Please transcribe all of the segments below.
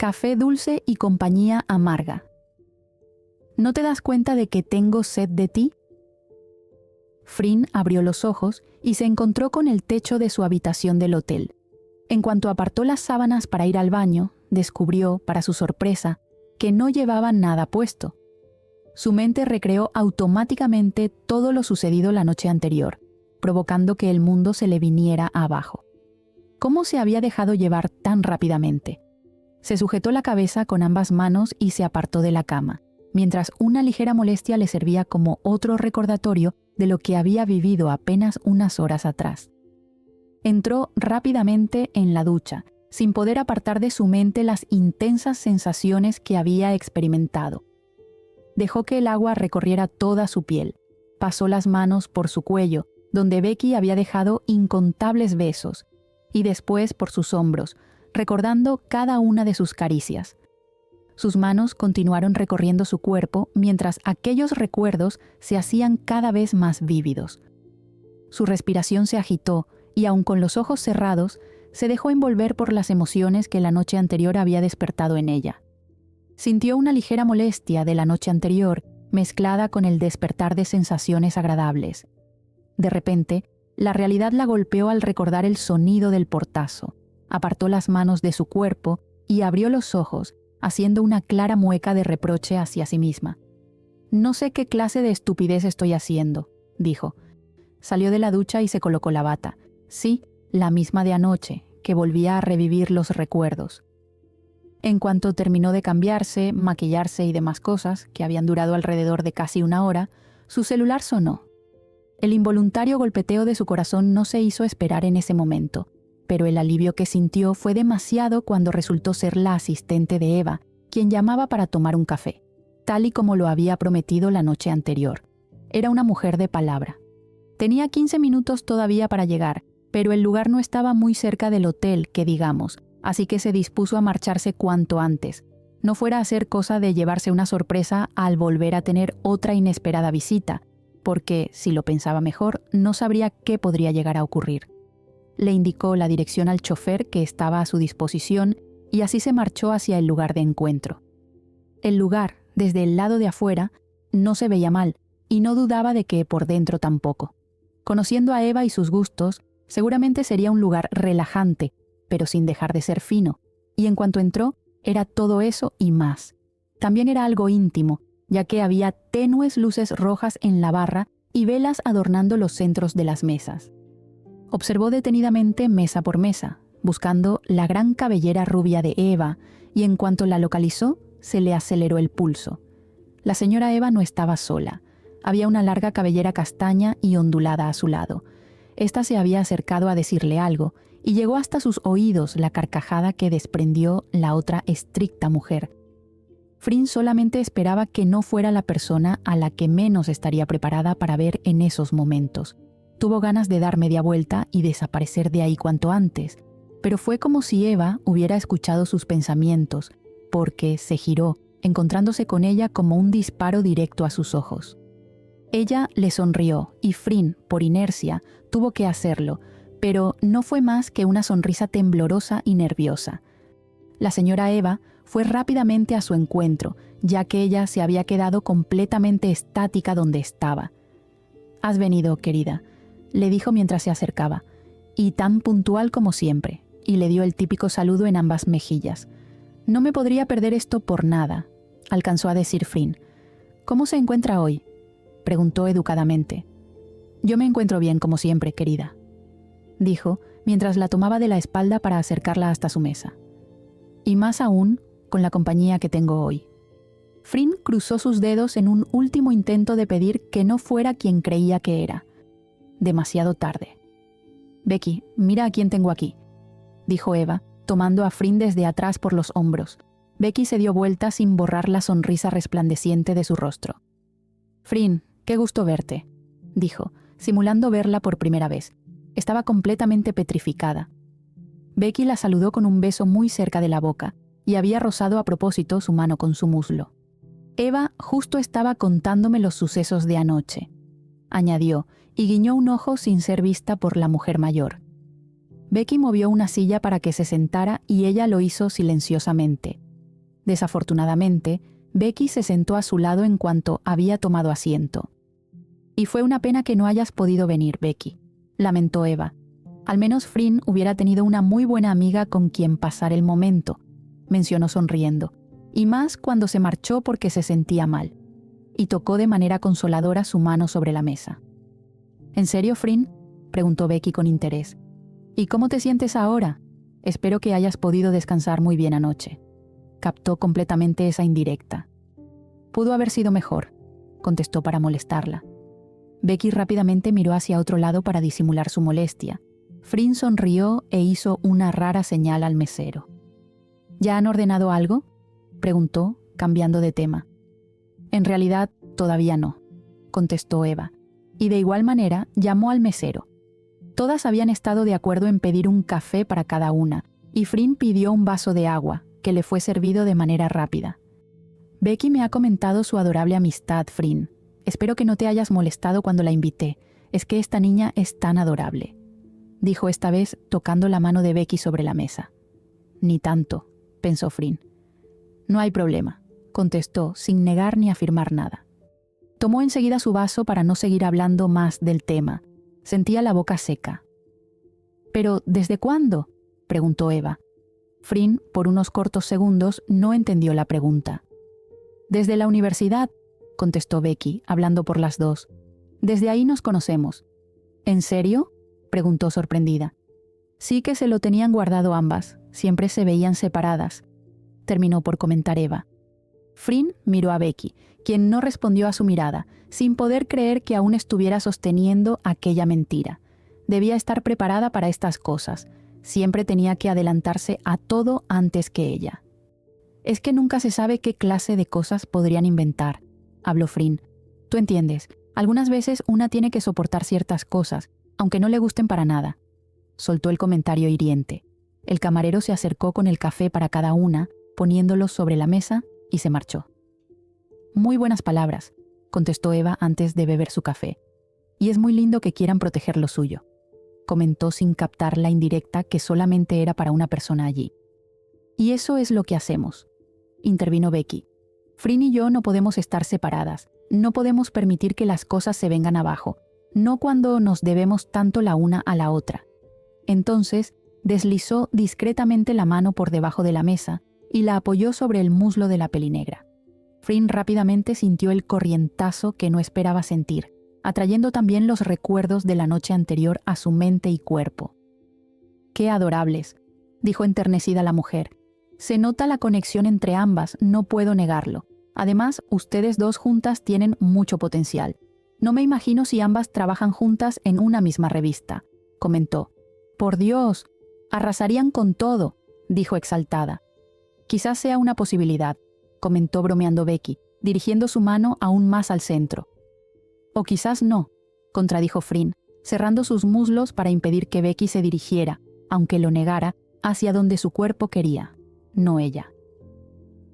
café dulce y compañía amarga. ¿No te das cuenta de que tengo sed de ti? Frin abrió los ojos y se encontró con el techo de su habitación del hotel. En cuanto apartó las sábanas para ir al baño, descubrió, para su sorpresa, que no llevaba nada puesto. Su mente recreó automáticamente todo lo sucedido la noche anterior, provocando que el mundo se le viniera abajo. ¿Cómo se había dejado llevar tan rápidamente? Se sujetó la cabeza con ambas manos y se apartó de la cama, mientras una ligera molestia le servía como otro recordatorio de lo que había vivido apenas unas horas atrás. Entró rápidamente en la ducha, sin poder apartar de su mente las intensas sensaciones que había experimentado. Dejó que el agua recorriera toda su piel, pasó las manos por su cuello, donde Becky había dejado incontables besos, y después por sus hombros, recordando cada una de sus caricias. Sus manos continuaron recorriendo su cuerpo mientras aquellos recuerdos se hacían cada vez más vívidos. Su respiración se agitó y, aun con los ojos cerrados, se dejó envolver por las emociones que la noche anterior había despertado en ella. Sintió una ligera molestia de la noche anterior mezclada con el despertar de sensaciones agradables. De repente, la realidad la golpeó al recordar el sonido del portazo. Apartó las manos de su cuerpo y abrió los ojos, haciendo una clara mueca de reproche hacia sí misma. «No sé qué clase de estupidez estoy haciendo», dijo. Salió de la ducha y se colocó la bata. Sí, la misma de anoche, que volvía a revivir los recuerdos. En cuanto terminó de cambiarse, maquillarse y demás cosas, que habían durado alrededor de casi una hora, su celular sonó. El involuntario golpeteo de su corazón no se hizo esperar en ese momento, pero el alivio que sintió fue demasiado cuando resultó ser la asistente de Eva, quien llamaba para tomar un café, tal y como lo había prometido la noche anterior. Era una mujer de palabra. Tenía 15 minutos todavía para llegar, pero el lugar no estaba muy cerca del hotel, que digamos, así que se dispuso a marcharse cuanto antes. No fuera a ser cosa de llevarse una sorpresa al volver a tener otra inesperada visita, porque, si lo pensaba mejor, no sabría qué podría llegar a ocurrir. Le indicó la dirección al chofer que estaba a su disposición y así se marchó hacia el lugar de encuentro. El lugar, desde el lado de afuera, no se veía mal y no dudaba de que por dentro tampoco. Conociendo a Eva y sus gustos, seguramente sería un lugar relajante, pero sin dejar de ser fino, y en cuanto entró, era todo eso y más. También era algo íntimo, ya que había tenues luces rojas en la barra y velas adornando los centros de las mesas. Observó detenidamente mesa por mesa, buscando la gran cabellera rubia de Eva, y en cuanto la localizó, se le aceleró el pulso. La señora Eva no estaba sola. Había una larga cabellera castaña y ondulada a su lado. Esta se había acercado a decirle algo, y llegó hasta sus oídos la carcajada que desprendió la otra estricta mujer. Frin solamente esperaba que no fuera la persona a la que menos estaría preparada para ver en esos momentos. Tuvo ganas de dar media vuelta y desaparecer de ahí cuanto antes, pero fue como si Eva hubiera escuchado sus pensamientos, porque se giró, encontrándose con ella como un disparo directo a sus ojos. Ella le sonrió y Frin, por inercia, tuvo que hacerlo, pero no fue más que una sonrisa temblorosa y nerviosa. La señora Eva fue rápidamente a su encuentro, ya que ella se había quedado completamente estática donde estaba. «Has venido, querida», le dijo mientras se acercaba, y tan puntual como siempre, y le dio el típico saludo en ambas mejillas. «No me podría perder esto por nada», alcanzó a decir Frin. «¿Cómo se encuentra hoy?», preguntó educadamente. «Yo me encuentro bien como siempre, querida», dijo, mientras la tomaba de la espalda para acercarla hasta su mesa. «Y más aún, con la compañía que tengo hoy». Frin cruzó sus dedos en un último intento de pedir que no fuera quien creía que era. Demasiado tarde. «Becky, mira a quién tengo aquí», dijo Eva, tomando a Frin desde atrás por los hombros. Becky se dio vuelta sin borrar la sonrisa resplandeciente de su rostro. «Frin, qué gusto verte», dijo, simulando verla por primera vez. Estaba completamente petrificada. Becky la saludó con un beso muy cerca de la boca, y había rozado a propósito su mano con su muslo. «Eva justo estaba contándome los sucesos de anoche», añadió, y guiñó un ojo sin ser vista por la mujer mayor. Becky movió una silla para que se sentara y ella lo hizo silenciosamente. Desafortunadamente, Becky se sentó a su lado en cuanto había tomado asiento. «Y fue una pena que no hayas podido venir, Becky», lamentó Eva. «Al menos Frin hubiera tenido una muy buena amiga con quien pasar el momento», mencionó sonriendo, «y más cuando se marchó porque se sentía mal», y tocó de manera consoladora su mano sobre la mesa. «¿En serio, Frin?», preguntó Becky con interés. «¿Y cómo te sientes ahora? Espero que hayas podido descansar muy bien anoche». Captó completamente esa indirecta. «Pudo haber sido mejor», contestó para molestarla. Becky rápidamente miró hacia otro lado para disimular su molestia. Frin sonrió e hizo una rara señal al mesero. «¿Ya han ordenado algo?», preguntó, cambiando de tema. «En realidad, todavía no», contestó Eva, y de igual manera llamó al mesero. Todas habían estado de acuerdo en pedir un café para cada una, y Frin pidió un vaso de agua, que le fue servido de manera rápida. «Becky me ha comentado su adorable amistad, Frin. Espero que no te hayas molestado cuando la invité. Es que esta niña es tan adorable», dijo esta vez tocando la mano de Becky sobre la mesa. «Ni tanto», pensó Frin. «No hay problema», contestó, sin negar ni afirmar nada. Tomó enseguida su vaso para no seguir hablando más del tema. Sentía la boca seca. «¿Pero desde cuándo?», preguntó Eva. Frin, por unos cortos segundos, no entendió la pregunta. «Desde la universidad», contestó Becky, hablando por las dos. «Desde ahí nos conocemos». «¿En serio?», preguntó sorprendida. «Sí que se lo tenían guardado ambas, siempre se veían separadas», terminó por comentar Eva. Frin miró a Becky, quien no respondió a su mirada, sin poder creer que aún estuviera sosteniendo aquella mentira. Debía estar preparada para estas cosas. Siempre tenía que adelantarse a todo antes que ella. «Es que nunca se sabe qué clase de cosas podrían inventar», habló Frin. «Tú entiendes, algunas veces una tiene que soportar ciertas cosas, aunque no le gusten para nada». Soltó el comentario hiriente. El camarero se acercó con el café para cada una, poniéndolos sobre la mesa, y se marchó. «Muy buenas palabras», contestó Eva antes de beber su café. «Y es muy lindo que quieran proteger lo suyo», comentó sin captar la indirecta que solamente era para una persona allí. «Y eso es lo que hacemos», intervino Becky. «Frin y yo no podemos estar separadas, no podemos permitir que las cosas se vengan abajo, no cuando nos debemos tanto la una a la otra». Entonces, deslizó discretamente la mano por debajo de la mesa y la apoyó sobre el muslo de la pelinegra. Frin rápidamente sintió el corrientazo que no esperaba sentir, atrayendo también los recuerdos de la noche anterior a su mente y cuerpo. «Qué adorables», dijo enternecida la mujer. «Se nota la conexión entre ambas, no puedo negarlo. Además, ustedes dos juntas tienen mucho potencial. No me imagino si ambas trabajan juntas en una misma revista», comentó. «Por Dios, arrasarían con todo», dijo exaltada. «Quizás sea una posibilidad», comentó bromeando Becky, dirigiendo su mano aún más al centro. «O quizás no», contradijo Frin, cerrando sus muslos para impedir que Becky se dirigiera, aunque lo negara, hacia donde su cuerpo quería, no ella.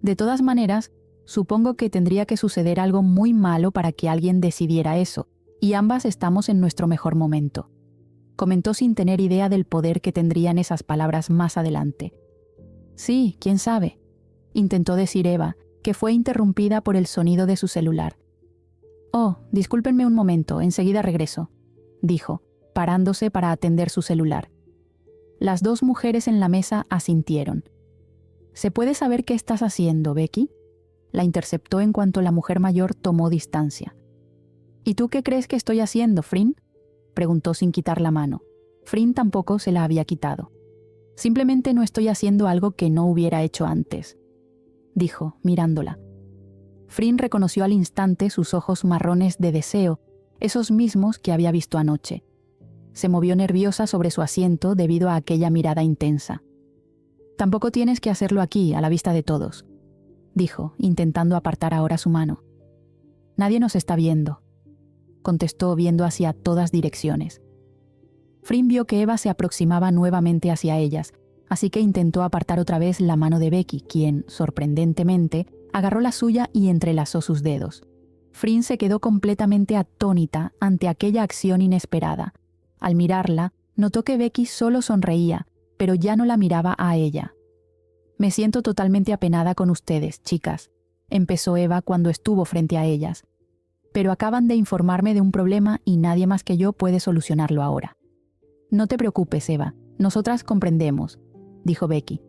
«De todas maneras, supongo que tendría que suceder algo muy malo para que alguien decidiera eso, y ambas estamos en nuestro mejor momento», comentó sin tener idea del poder que tendrían esas palabras más adelante. «Sí, quién sabe», intentó decir Eva, que fue interrumpida por el sonido de su celular. «Oh, discúlpenme un momento, enseguida regreso», dijo, parándose para atender su celular. Las dos mujeres en la mesa asintieron. «¿Se puede saber qué estás haciendo, Becky?», la interceptó en cuanto la mujer mayor tomó distancia. «¿Y tú qué crees que estoy haciendo, Frin?», preguntó sin quitar la mano. Frin tampoco se la había quitado. «Simplemente no estoy haciendo algo que no hubiera hecho antes», dijo, mirándola. Frin reconoció al instante sus ojos marrones de deseo, esos mismos que había visto anoche. Se movió nerviosa sobre su asiento debido a aquella mirada intensa. «Tampoco tienes que hacerlo aquí, a la vista de todos», dijo, intentando apartar ahora su mano. «Nadie nos está viendo», contestó viendo hacia todas direcciones. Frin vio que Eva se aproximaba nuevamente hacia ellas, así que intentó apartar otra vez la mano de Becky, quien, sorprendentemente, agarró la suya y entrelazó sus dedos. Frin se quedó completamente atónita ante aquella acción inesperada. Al mirarla, notó que Becky solo sonreía, pero ya no la miraba a ella. Me siento totalmente apenada con ustedes, chicas, empezó Eva cuando estuvo frente a ellas. Pero acaban de informarme de un problema y nadie más que yo puede solucionarlo ahora. No te preocupes, Eva, nosotras comprendemos, dijo Becky.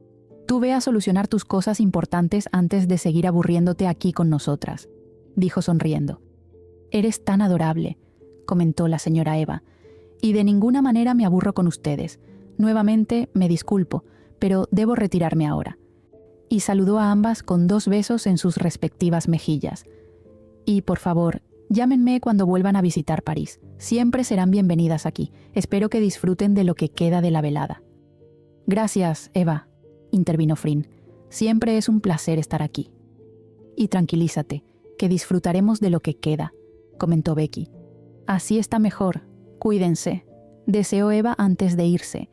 Tú ve a solucionar tus cosas importantes antes de seguir aburriéndote aquí con nosotras, dijo sonriendo. Eres tan adorable, comentó la señora Eva, y de ninguna manera me aburro con ustedes. Nuevamente me disculpo, pero debo retirarme ahora. Y saludó a ambas con 2 besos en sus respectivas mejillas. Y, por favor, llámenme cuando vuelvan a visitar París. Siempre serán bienvenidas aquí. Espero que disfruten de lo que queda de la velada. Gracias, Eva, intervino Frin. Siempre es un placer estar aquí. Y tranquilízate, que disfrutaremos de lo que queda, comentó Becky. Así está mejor. Cuídense, deseó Eva antes de irse.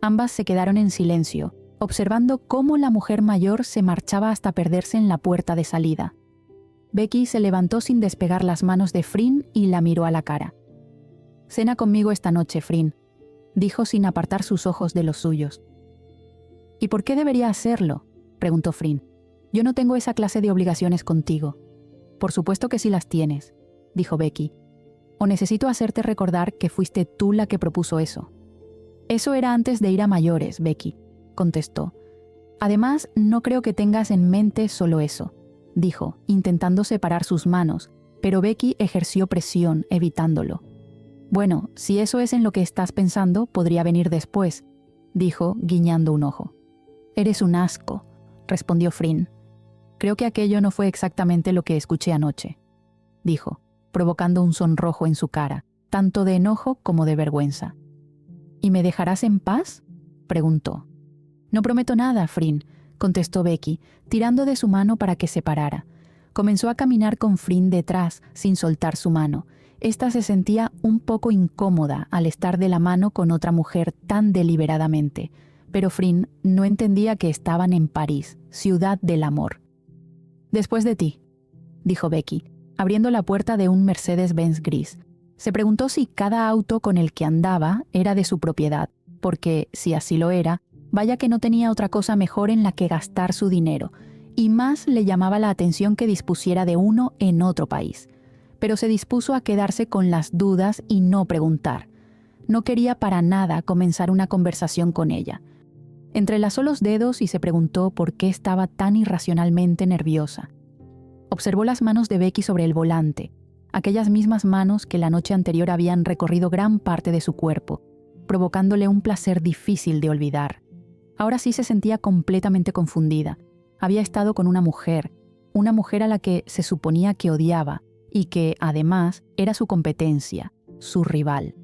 Ambas se quedaron en silencio, observando cómo la mujer mayor se marchaba hasta perderse en la puerta de salida. Becky se levantó sin despegar las manos de Frin y la miró a la cara. «Cena conmigo esta noche, Frin», dijo sin apartar sus ojos de los suyos. «¿Y por qué debería hacerlo?», preguntó Frin. «Yo no tengo esa clase de obligaciones contigo». «Por supuesto que sí las tienes», dijo Becky. «O necesito hacerte recordar que fuiste tú la que propuso eso». «Eso era antes de ir a mayores, Becky», contestó. «Además, no creo que tengas en mente solo eso», dijo, intentando separar sus manos, pero Becky ejerció presión, evitándolo. «Bueno, si eso es en lo que estás pensando, podría venir después», dijo, guiñando un ojo. «Eres un asco», respondió Frin. «Creo que aquello no fue exactamente lo que escuché anoche», dijo, provocando un sonrojo en su cara, tanto de enojo como de vergüenza. «¿Y me dejarás en paz?», preguntó. «No prometo nada, Frin», contestó Becky, tirando de su mano para que se parara. Comenzó a caminar con Frin detrás, sin soltar su mano. Esta se sentía un poco incómoda al estar de la mano con otra mujer tan deliberadamente, pero Frin no entendía que estaban en París, ciudad del amor. «Después de ti», dijo Becky, abriendo la puerta de un Mercedes-Benz gris. Se preguntó si cada auto con el que andaba era de su propiedad, porque, si así lo era, vaya que no tenía otra cosa mejor en la que gastar su dinero, y más le llamaba la atención que dispusiera de uno en otro país. Pero se dispuso a quedarse con las dudas y no preguntar. No quería para nada comenzar una conversación con ella. Entrelazó los dedos y se preguntó por qué estaba tan irracionalmente nerviosa. Observó las manos de Becky sobre el volante, aquellas mismas manos que la noche anterior habían recorrido gran parte de su cuerpo, provocándole un placer difícil de olvidar. Ahora sí se sentía completamente confundida. Había estado con una mujer a la que se suponía que odiaba y que, además, era su competencia, su rival.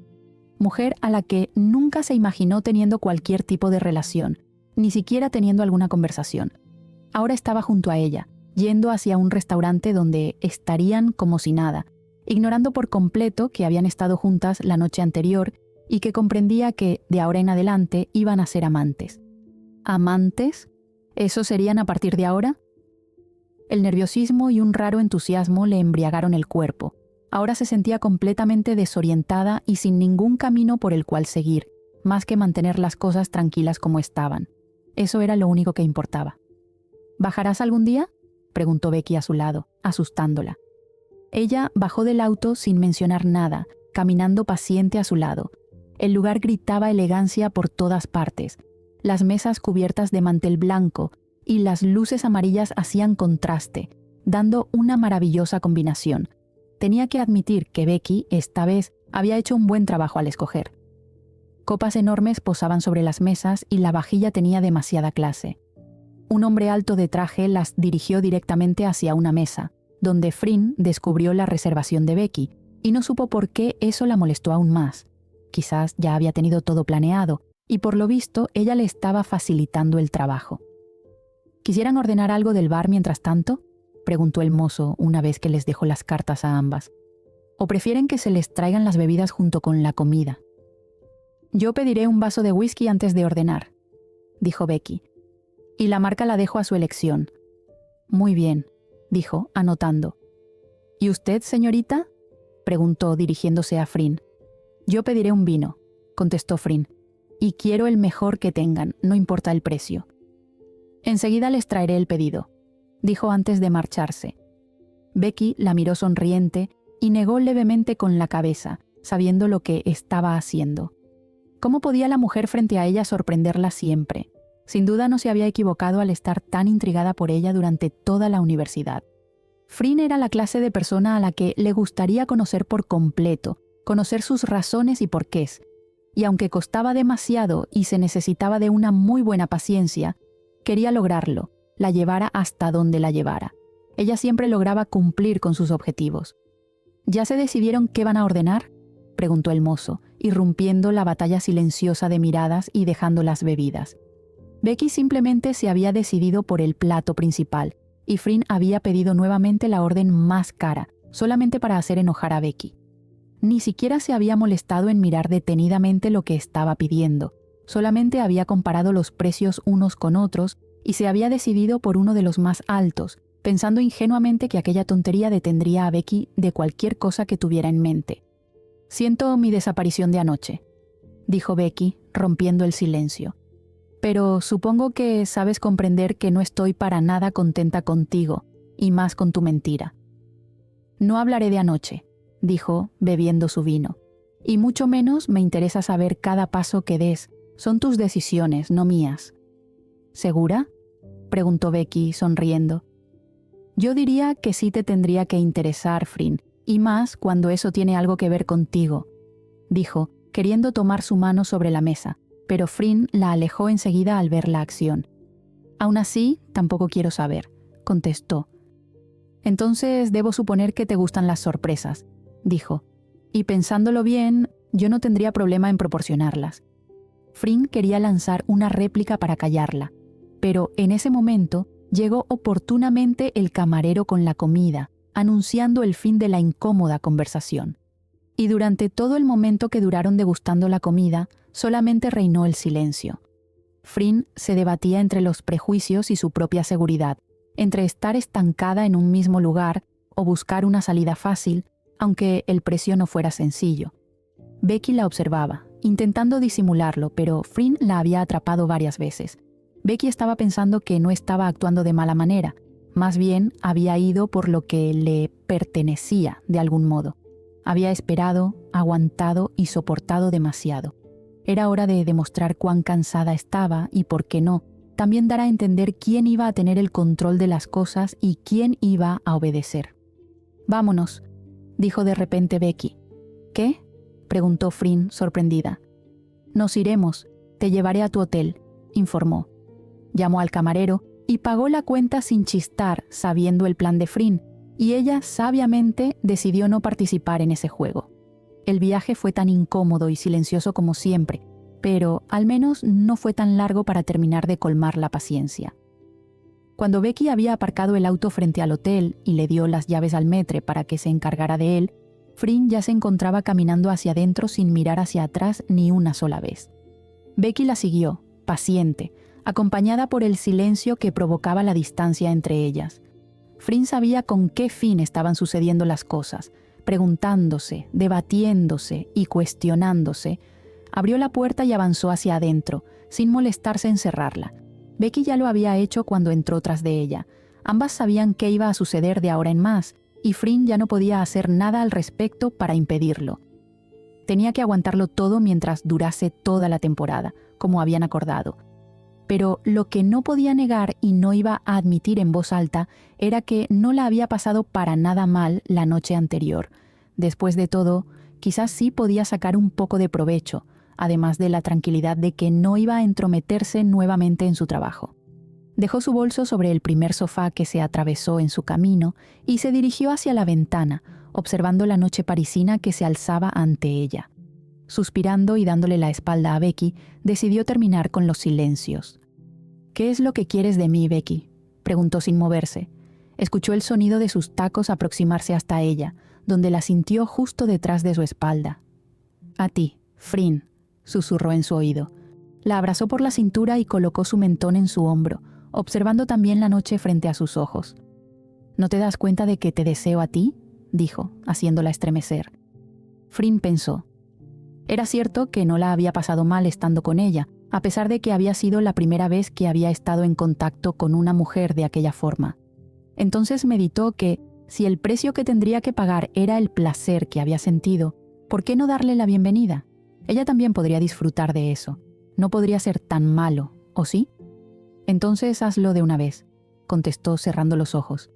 Mujer a la que nunca se imaginó teniendo cualquier tipo de relación, ni siquiera teniendo alguna conversación. Ahora estaba junto a ella, yendo hacia un restaurante donde estarían como si nada, ignorando por completo que habían estado juntas la noche anterior y que comprendía que, de ahora en adelante, iban a ser amantes. ¿Amantes? ¿Eso serían a partir de ahora? El nerviosismo y un raro entusiasmo le embriagaron el cuerpo. Ahora se sentía completamente desorientada y sin ningún camino por el cual seguir, más que mantener las cosas tranquilas como estaban. Eso era lo único que importaba. ¿Bajarás algún día?, preguntó Becky a su lado, asustándola. Ella bajó del auto sin mencionar nada, caminando paciente a su lado. El lugar gritaba elegancia por todas partes. Las mesas cubiertas de mantel blanco y las luces amarillas hacían contraste, dando una maravillosa combinación. Tenía que admitir que Becky, esta vez, había hecho un buen trabajo al escoger. Copas enormes posaban sobre las mesas y la vajilla tenía demasiada clase. Un hombre alto de traje las dirigió directamente hacia una mesa, donde Frin descubrió la reservación de Becky, y no supo por qué eso la molestó aún más. Quizás ya había tenido todo planeado, y por lo visto ella le estaba facilitando el trabajo. ¿Quisieran ordenar algo del bar mientras tanto?, preguntó el mozo una vez que les dejó las cartas a ambas. ¿O prefieren que se les traigan las bebidas junto con la comida? «Yo pediré un vaso de whisky antes de ordenar», dijo Becky. «Y la marca la dejo a su elección». «Muy bien», dijo, anotando. «¿Y usted, señorita?», preguntó dirigiéndose a Frin. «Yo pediré un vino», contestó Frin. «Y quiero el mejor que tengan, no importa el precio». Enseguida les traeré el pedido, dijo antes de marcharse. Becky la miró sonriente y negó levemente con la cabeza, sabiendo lo que estaba haciendo. ¿Cómo podía la mujer frente a ella sorprenderla siempre? Sin duda no se había equivocado al estar tan intrigada por ella durante toda la universidad. Fryn era la clase de persona a la que le gustaría conocer por completo, conocer sus razones y porqués. Y aunque costaba demasiado y se necesitaba de una muy buena paciencia, quería lograrlo, la llevara hasta donde la llevara. Ella siempre lograba cumplir con sus objetivos. ¿Ya se decidieron qué van a ordenar?, preguntó el mozo, irrumpiendo la batalla silenciosa de miradas y dejando las bebidas. Becky simplemente se había decidido por el plato principal, y Fryn había pedido nuevamente la orden más cara, solamente para hacer enojar a Becky. Ni siquiera se había molestado en mirar detenidamente lo que estaba pidiendo, solamente había comparado los precios unos con otros y se había decidido por uno de los más altos, pensando ingenuamente que aquella tontería detendría a Becky de cualquier cosa que tuviera en mente. «Siento mi desaparición de anoche», dijo Becky, rompiendo el silencio. «Pero supongo que sabes comprender que no estoy para nada contenta contigo, y más con tu mentira». «No hablaré de anoche», dijo, bebiendo su vino. «Y mucho menos me interesa saber cada paso que des. Son tus decisiones, no mías». «¿Segura?», preguntó Becky, sonriendo. «Yo diría que sí te tendría que interesar, Fryn, y más cuando eso tiene algo que ver contigo», dijo, queriendo tomar su mano sobre la mesa, pero Fryn la alejó enseguida al ver la acción. «Aún así, tampoco quiero saber», contestó. «Entonces debo suponer que te gustan las sorpresas», dijo, «y pensándolo bien, yo no tendría problema en proporcionarlas». Fryn quería lanzar una réplica para callarla, pero en ese momento llegó oportunamente el camarero con la comida, anunciando el fin de la incómoda conversación. Y durante todo el momento que duraron degustando la comida, solamente reinó el silencio. Fryn se debatía entre los prejuicios y su propia seguridad, entre estar estancada en un mismo lugar o buscar una salida fácil, aunque el precio no fuera sencillo. Becky la observaba, intentando disimularlo, pero Fryn la había atrapado varias veces. Becky estaba pensando que no estaba actuando de mala manera, más bien había ido por lo que le pertenecía de algún modo. Había esperado, aguantado y soportado demasiado. Era hora de demostrar cuán cansada estaba y, por qué no, también dar a entender quién iba a tener el control de las cosas y quién iba a obedecer. «Vámonos», dijo de repente Becky. «¿Qué?», preguntó Fryn, sorprendida. «Nos iremos, te llevaré a tu hotel», informó. Llamó al camarero y pagó la cuenta sin chistar, sabiendo el plan de Fryn, y ella sabiamente decidió no participar en ese juego. El viaje fue tan incómodo y silencioso como siempre, pero al menos no fue tan largo para terminar de colmar la paciencia. Cuando Becky había aparcado el auto frente al hotel y le dio las llaves al maître para que se encargara de él, Fryn ya se encontraba caminando hacia adentro sin mirar hacia atrás ni una sola vez. Becky la siguió, paciente, acompañada por el silencio que provocaba la distancia entre ellas. Fryn sabía con qué fin estaban sucediendo las cosas, preguntándose, debatiéndose y cuestionándose. Abrió la puerta y avanzó hacia adentro, sin molestarse en cerrarla. Becky ya lo había hecho cuando entró tras de ella. Ambas sabían qué iba a suceder de ahora en más, y Fryn ya no podía hacer nada al respecto para impedirlo. Tenía que aguantarlo todo mientras durase toda la temporada, como habían acordado. Pero lo que no podía negar y no iba a admitir en voz alta era que no la había pasado para nada mal la noche anterior. Después de todo, quizás sí podía sacar un poco de provecho, además de la tranquilidad de que no iba a entrometerse nuevamente en su trabajo. Dejó su bolso sobre el primer sofá que se atravesó en su camino y se dirigió hacia la ventana, observando la noche parisina que se alzaba ante ella. Suspirando y dándole la espalda a Becky, decidió terminar con los silencios. «¿Qué es lo que quieres de mí, Becky?», preguntó sin moverse. Escuchó el sonido de sus tacos aproximarse hasta ella, donde la sintió justo detrás de su espalda. «A ti, Fryn», susurró en su oído. La abrazó por la cintura y colocó su mentón en su hombro, observando también la noche frente a sus ojos. «¿No te das cuenta de que te deseo a ti?», dijo, haciéndola estremecer. Fryn pensó. Era cierto que no la había pasado mal estando con ella, a pesar de que había sido la primera vez que había estado en contacto con una mujer de aquella forma. Entonces meditó que, si el precio que tendría que pagar era el placer que había sentido, ¿por qué no darle la bienvenida? Ella también podría disfrutar de eso. No podría ser tan malo, ¿o sí? Entonces hazlo de una vez, contestó cerrando los ojos.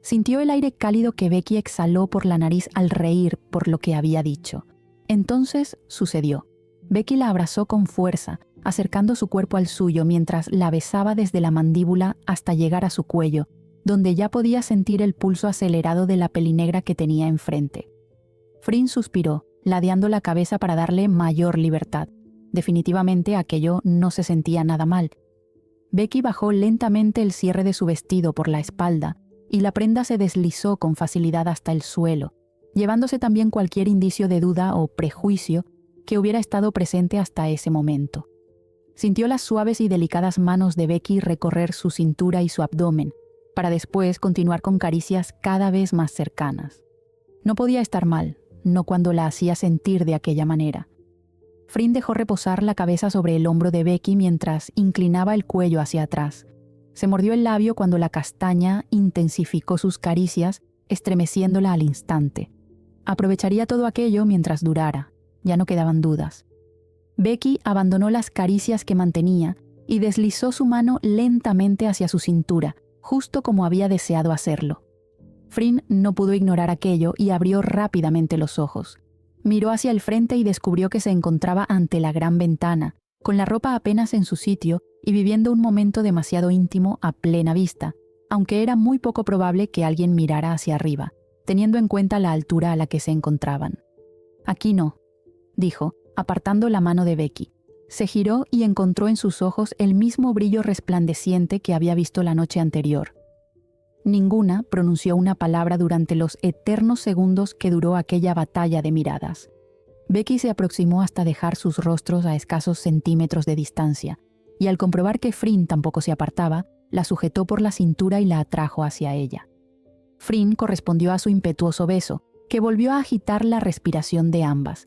Sintió el aire cálido que Becky exhaló por la nariz al reír por lo que había dicho. Entonces sucedió. Becky la abrazó con fuerza, acercando su cuerpo al suyo mientras la besaba desde la mandíbula hasta llegar a su cuello, donde ya podía sentir el pulso acelerado de la pelinegra que tenía enfrente. Frin suspiró, ladeando la cabeza para darle mayor libertad. Definitivamente aquello no se sentía nada mal. Becky bajó lentamente el cierre de su vestido por la espalda y la prenda se deslizó con facilidad hasta el suelo, llevándose también cualquier indicio de duda o prejuicio que hubiera estado presente hasta ese momento. Sintió las suaves y delicadas manos de Becky recorrer su cintura y su abdomen, para después continuar con caricias cada vez más cercanas. No podía estar mal, no cuando la hacía sentir de aquella manera. Frin dejó reposar la cabeza sobre el hombro de Becky mientras inclinaba el cuello hacia atrás. Se mordió el labio cuando la castaña intensificó sus caricias, estremeciéndola al instante. Aprovecharía todo aquello mientras durara, ya no quedaban dudas. Becky abandonó las caricias que mantenía y deslizó su mano lentamente hacia su cintura, justo como había deseado hacerlo. Frin no pudo ignorar aquello y abrió rápidamente los ojos. Miró hacia el frente y descubrió que se encontraba ante la gran ventana, con la ropa apenas en su sitio y viviendo un momento demasiado íntimo a plena vista, aunque era muy poco probable que alguien mirara hacia arriba, teniendo en cuenta la altura a la que se encontraban. «Aquí no», dijo, apartando la mano de Becky. Se giró y encontró en sus ojos el mismo brillo resplandeciente que había visto la noche anterior. Ninguna pronunció una palabra durante los eternos segundos que duró aquella batalla de miradas. Becky se aproximó hasta dejar sus rostros a escasos centímetros de distancia, y al comprobar que Frin tampoco se apartaba, la sujetó por la cintura y la atrajo hacia ella. Frin correspondió a su impetuoso beso, que volvió a agitar la respiración de ambas.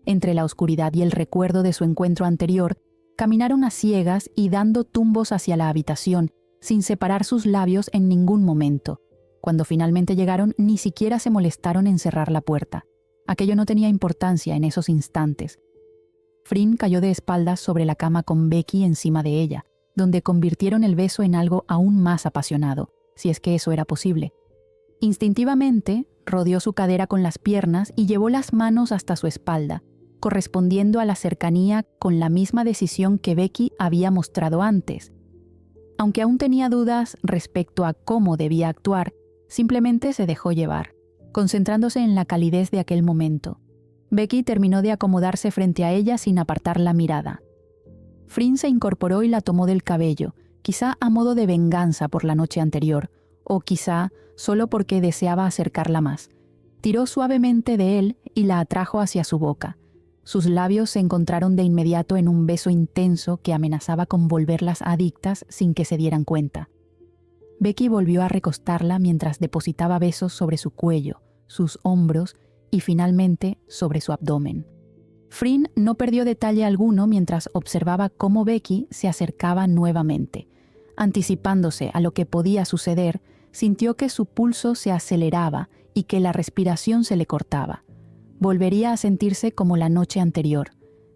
Entre la oscuridad y el recuerdo de su encuentro anterior, caminaron a ciegas y dando tumbos hacia la habitación, sin separar sus labios en ningún momento. Cuando finalmente llegaron, ni siquiera se molestaron en cerrar la puerta. Aquello no tenía importancia en esos instantes. Frin cayó de espaldas sobre la cama con Becky encima de ella, donde convirtieron el beso en algo aún más apasionado, si es que eso era posible. Instintivamente, rodeó su cadera con las piernas y llevó las manos hasta su espalda, correspondiendo a la cercanía con la misma decisión que Becky había mostrado antes. Aunque aún tenía dudas respecto a cómo debía actuar, simplemente se dejó llevar, concentrándose en la calidez de aquel momento. Becky terminó de acomodarse frente a ella sin apartar la mirada. Frin se incorporó y la tomó del cabello, quizá a modo de venganza por la noche anterior, o quizá solo porque deseaba acercarla más. Tiró suavemente de él y la atrajo hacia su boca. Sus labios se encontraron de inmediato en un beso intenso que amenazaba con volverlas adictas sin que se dieran cuenta. Becky volvió a recostarla mientras depositaba besos sobre su cuello, sus hombros y finalmente sobre su abdomen. Frin no perdió detalle alguno mientras observaba cómo Becky se acercaba nuevamente. Anticipándose a lo que podía suceder, sintió que su pulso se aceleraba y que la respiración se le cortaba. Volvería a sentirse como la noche anterior.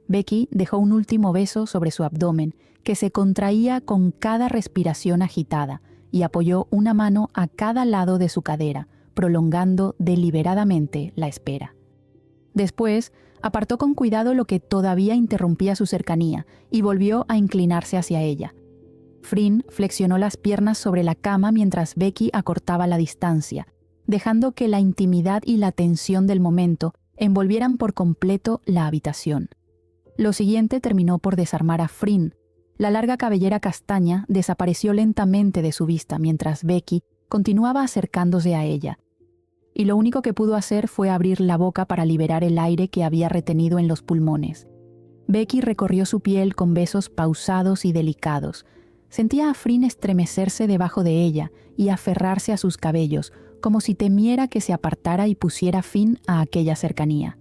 Becky dejó un último beso sobre su abdomen, que se contraía con cada respiración agitada, y apoyó una mano a cada lado de su cadera, prolongando deliberadamente la espera. Después, apartó con cuidado lo que todavía interrumpía su cercanía y volvió a inclinarse hacia ella. Frin flexionó las piernas sobre la cama mientras Becky acortaba la distancia, dejando que la intimidad y la tensión del momento envolvieran por completo la habitación. Lo siguiente terminó por desarmar a Frin. La larga cabellera castaña desapareció lentamente de su vista mientras Becky continuaba acercándose a ella. Y lo único que pudo hacer fue abrir la boca para liberar el aire que había retenido en los pulmones. Becky recorrió su piel con besos pausados y delicados. Sentía a Frin estremecerse debajo de ella y aferrarse a sus cabellos, como si temiera que se apartara y pusiera fin a aquella cercanía.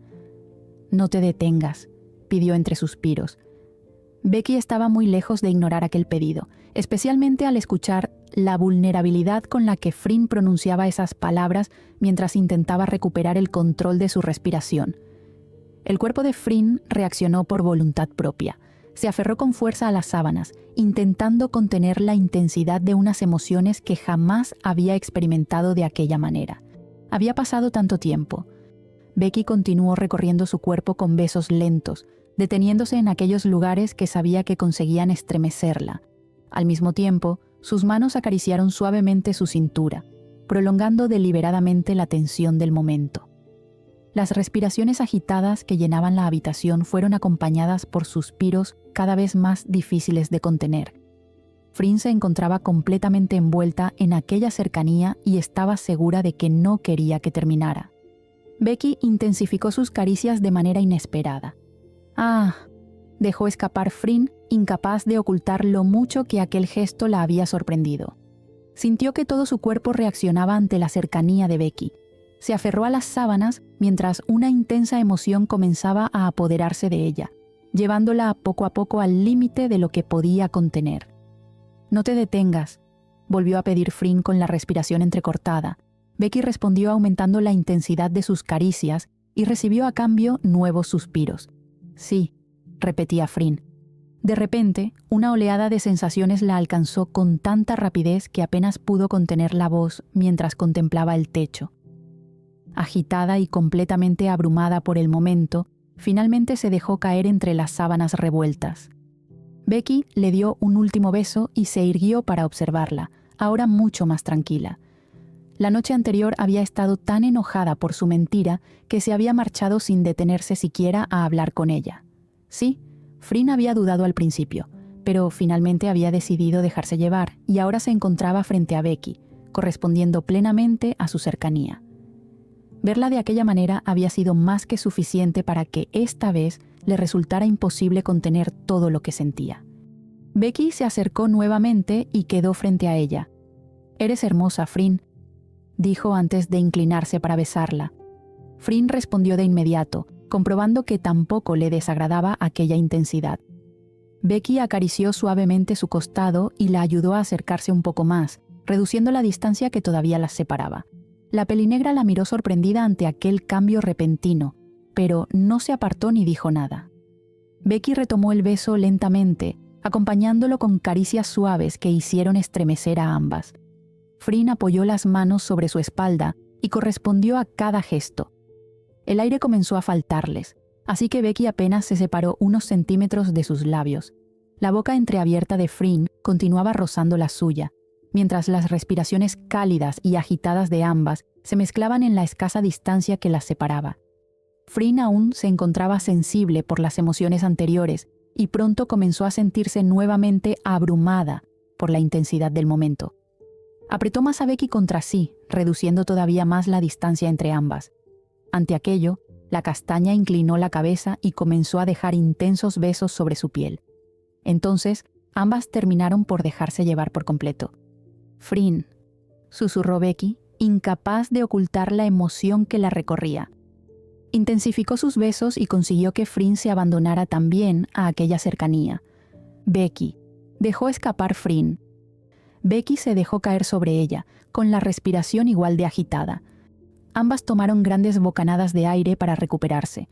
«No te detengas», pidió entre suspiros. Becky estaba muy lejos de ignorar aquel pedido, especialmente al escuchar la vulnerabilidad con la que Fryn pronunciaba esas palabras mientras intentaba recuperar el control de su respiración. El cuerpo de Fryn reaccionó por voluntad propia. Se aferró con fuerza a las sábanas, intentando contener la intensidad de unas emociones que jamás había experimentado de aquella manera. Había pasado tanto tiempo. Becky continuó recorriendo su cuerpo con besos lentos, deteniéndose en aquellos lugares que sabía que conseguían estremecerla. Al mismo tiempo, sus manos acariciaron suavemente su cintura, prolongando deliberadamente la tensión del momento. Las respiraciones agitadas que llenaban la habitación fueron acompañadas por suspiros cada vez más difíciles de contener. Fryn se encontraba completamente envuelta en aquella cercanía y estaba segura de que no quería que terminara. Becky intensificó sus caricias de manera inesperada. «Ah», dejó escapar Fryn, incapaz de ocultar lo mucho que aquel gesto la había sorprendido. Sintió que todo su cuerpo reaccionaba ante la cercanía de Becky. Se aferró a las sábanas mientras una intensa emoción comenzaba a apoderarse de ella, llevándola poco a poco al límite de lo que podía contener. «No te detengas», volvió a pedir Fryn con la respiración entrecortada. Becky respondió aumentando la intensidad de sus caricias y recibió a cambio nuevos suspiros. «Sí», repetía Fryn. De repente, una oleada de sensaciones la alcanzó con tanta rapidez que apenas pudo contener la voz mientras contemplaba el techo. Agitada y completamente abrumada por el momento, finalmente se dejó caer entre las sábanas revueltas. Becky le dio un último beso y se irguió para observarla, ahora mucho más tranquila. La noche anterior había estado tan enojada por su mentira que se había marchado sin detenerse siquiera a hablar con ella. Sí, Fryn había dudado al principio, pero finalmente había decidido dejarse llevar y ahora se encontraba frente a Becky, correspondiendo plenamente a su cercanía. Verla de aquella manera había sido más que suficiente para que esta vez le resultara imposible contener todo lo que sentía. Becky se acercó nuevamente y quedó frente a ella. «Eres hermosa, Fryn», dijo antes de inclinarse para besarla. Fryn respondió de inmediato, comprobando que tampoco le desagradaba aquella intensidad. Becky acarició suavemente su costado y la ayudó a acercarse un poco más, reduciendo la distancia que todavía las separaba. La pelinegra la miró sorprendida ante aquel cambio repentino, pero no se apartó ni dijo nada. Becky retomó el beso lentamente, acompañándolo con caricias suaves que hicieron estremecer a ambas. Fryn apoyó las manos sobre su espalda y correspondió a cada gesto. El aire comenzó a faltarles, así que Becky apenas se separó unos centímetros de sus labios. La boca entreabierta de Fryn continuaba rozando la suya, mientras las respiraciones cálidas y agitadas de ambas se mezclaban en la escasa distancia que las separaba. Fryn aún se encontraba sensible por las emociones anteriores y pronto comenzó a sentirse nuevamente abrumada por la intensidad del momento. Apretó más a Becky contra sí, reduciendo todavía más la distancia entre ambas. Ante aquello, la castaña inclinó la cabeza y comenzó a dejar intensos besos sobre su piel. Entonces, ambas terminaron por dejarse llevar por completo. «Fryn», susurró Becky, incapaz de ocultar la emoción que la recorría. Intensificó sus besos y consiguió que Fryn se abandonara también a aquella cercanía. «Becky», dejó escapar Fryn. Becky se dejó caer sobre ella, con la respiración igual de agitada. Ambas tomaron grandes bocanadas de aire para recuperarse.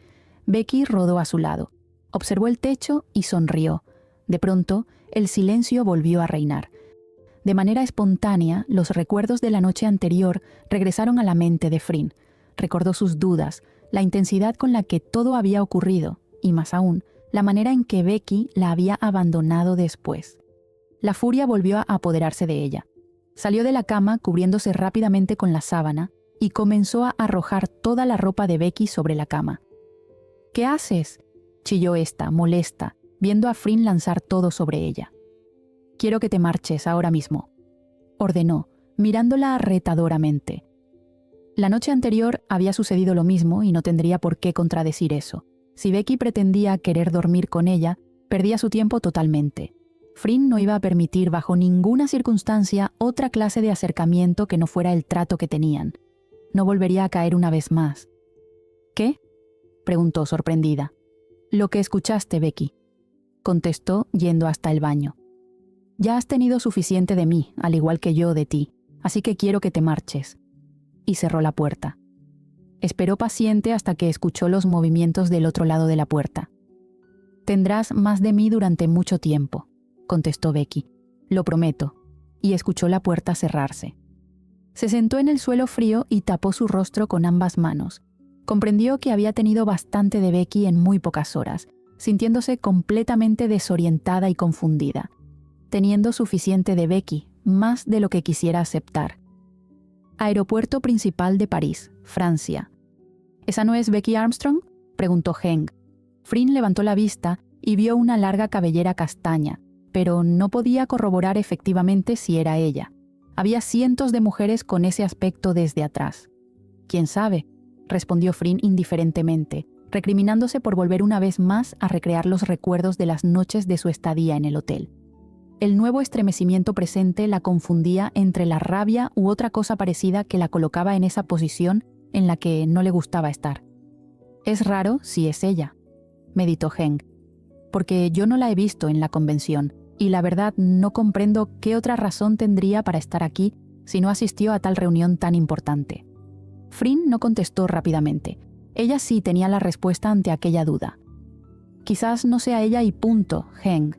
Becky rodó a su lado, observó el techo y sonrió. De pronto, el silencio volvió a reinar. De manera espontánea, los recuerdos de la noche anterior regresaron a la mente de Fryn. Recordó sus dudas, la intensidad con la que todo había ocurrido, y más aún, la manera en que Becky la había abandonado después. La furia volvió a apoderarse de ella. Salió de la cama cubriéndose rápidamente con la sábana y comenzó a arrojar toda la ropa de Becky sobre la cama. «¿Qué haces?», chilló esta, molesta, viendo a Fryn lanzar todo sobre ella. «Quiero que te marches ahora mismo», ordenó, mirándola retadoramente. La noche anterior había sucedido lo mismo y no tendría por qué contradecir eso. Si Becky pretendía querer dormir con ella, perdía su tiempo totalmente. Fryn no iba a permitir bajo ninguna circunstancia otra clase de acercamiento que no fuera el trato que tenían. No volvería a caer una vez más. «¿Qué?», preguntó sorprendida. «Lo que escuchaste, Becky». contestó yendo hasta el baño. Ya has tenido suficiente de mí, al igual que yo de ti, así que quiero que te marches. Y cerró la puerta. Esperó paciente hasta que escuchó los movimientos del otro lado de la puerta. Tendrás más de mí durante mucho tiempo, contestó Becky. Lo prometo. Y escuchó la puerta cerrarse. Se sentó en el suelo frío y tapó su rostro con ambas manos. Comprendió que había tenido bastante de Becky en muy pocas horas, sintiéndose completamente desorientada y confundida, teniendo suficiente de Becky, más de lo que quisiera aceptar. Aeropuerto principal de París, Francia. ¿Esa no es Becky Armstrong?, preguntó Heng. Frin levantó la vista y vio una larga cabellera castaña, pero no podía corroborar efectivamente si era ella. Había cientos de mujeres con ese aspecto desde atrás. «¿Quién sabe?», respondió Frin indiferentemente, recriminándose por volver una vez más a recrear los recuerdos de las noches de su estadía en el hotel. El nuevo estremecimiento presente la confundía entre la rabia u otra cosa parecida que la colocaba en esa posición en la que no le gustaba estar. «Es raro si es ella», meditó Heng, «porque yo no la he visto en la convención, y la verdad no comprendo qué otra razón tendría para estar aquí si no asistió a tal reunión tan importante». Frin no contestó rápidamente. Ella sí tenía la respuesta ante aquella duda. «Quizás no sea ella y punto, Heng»,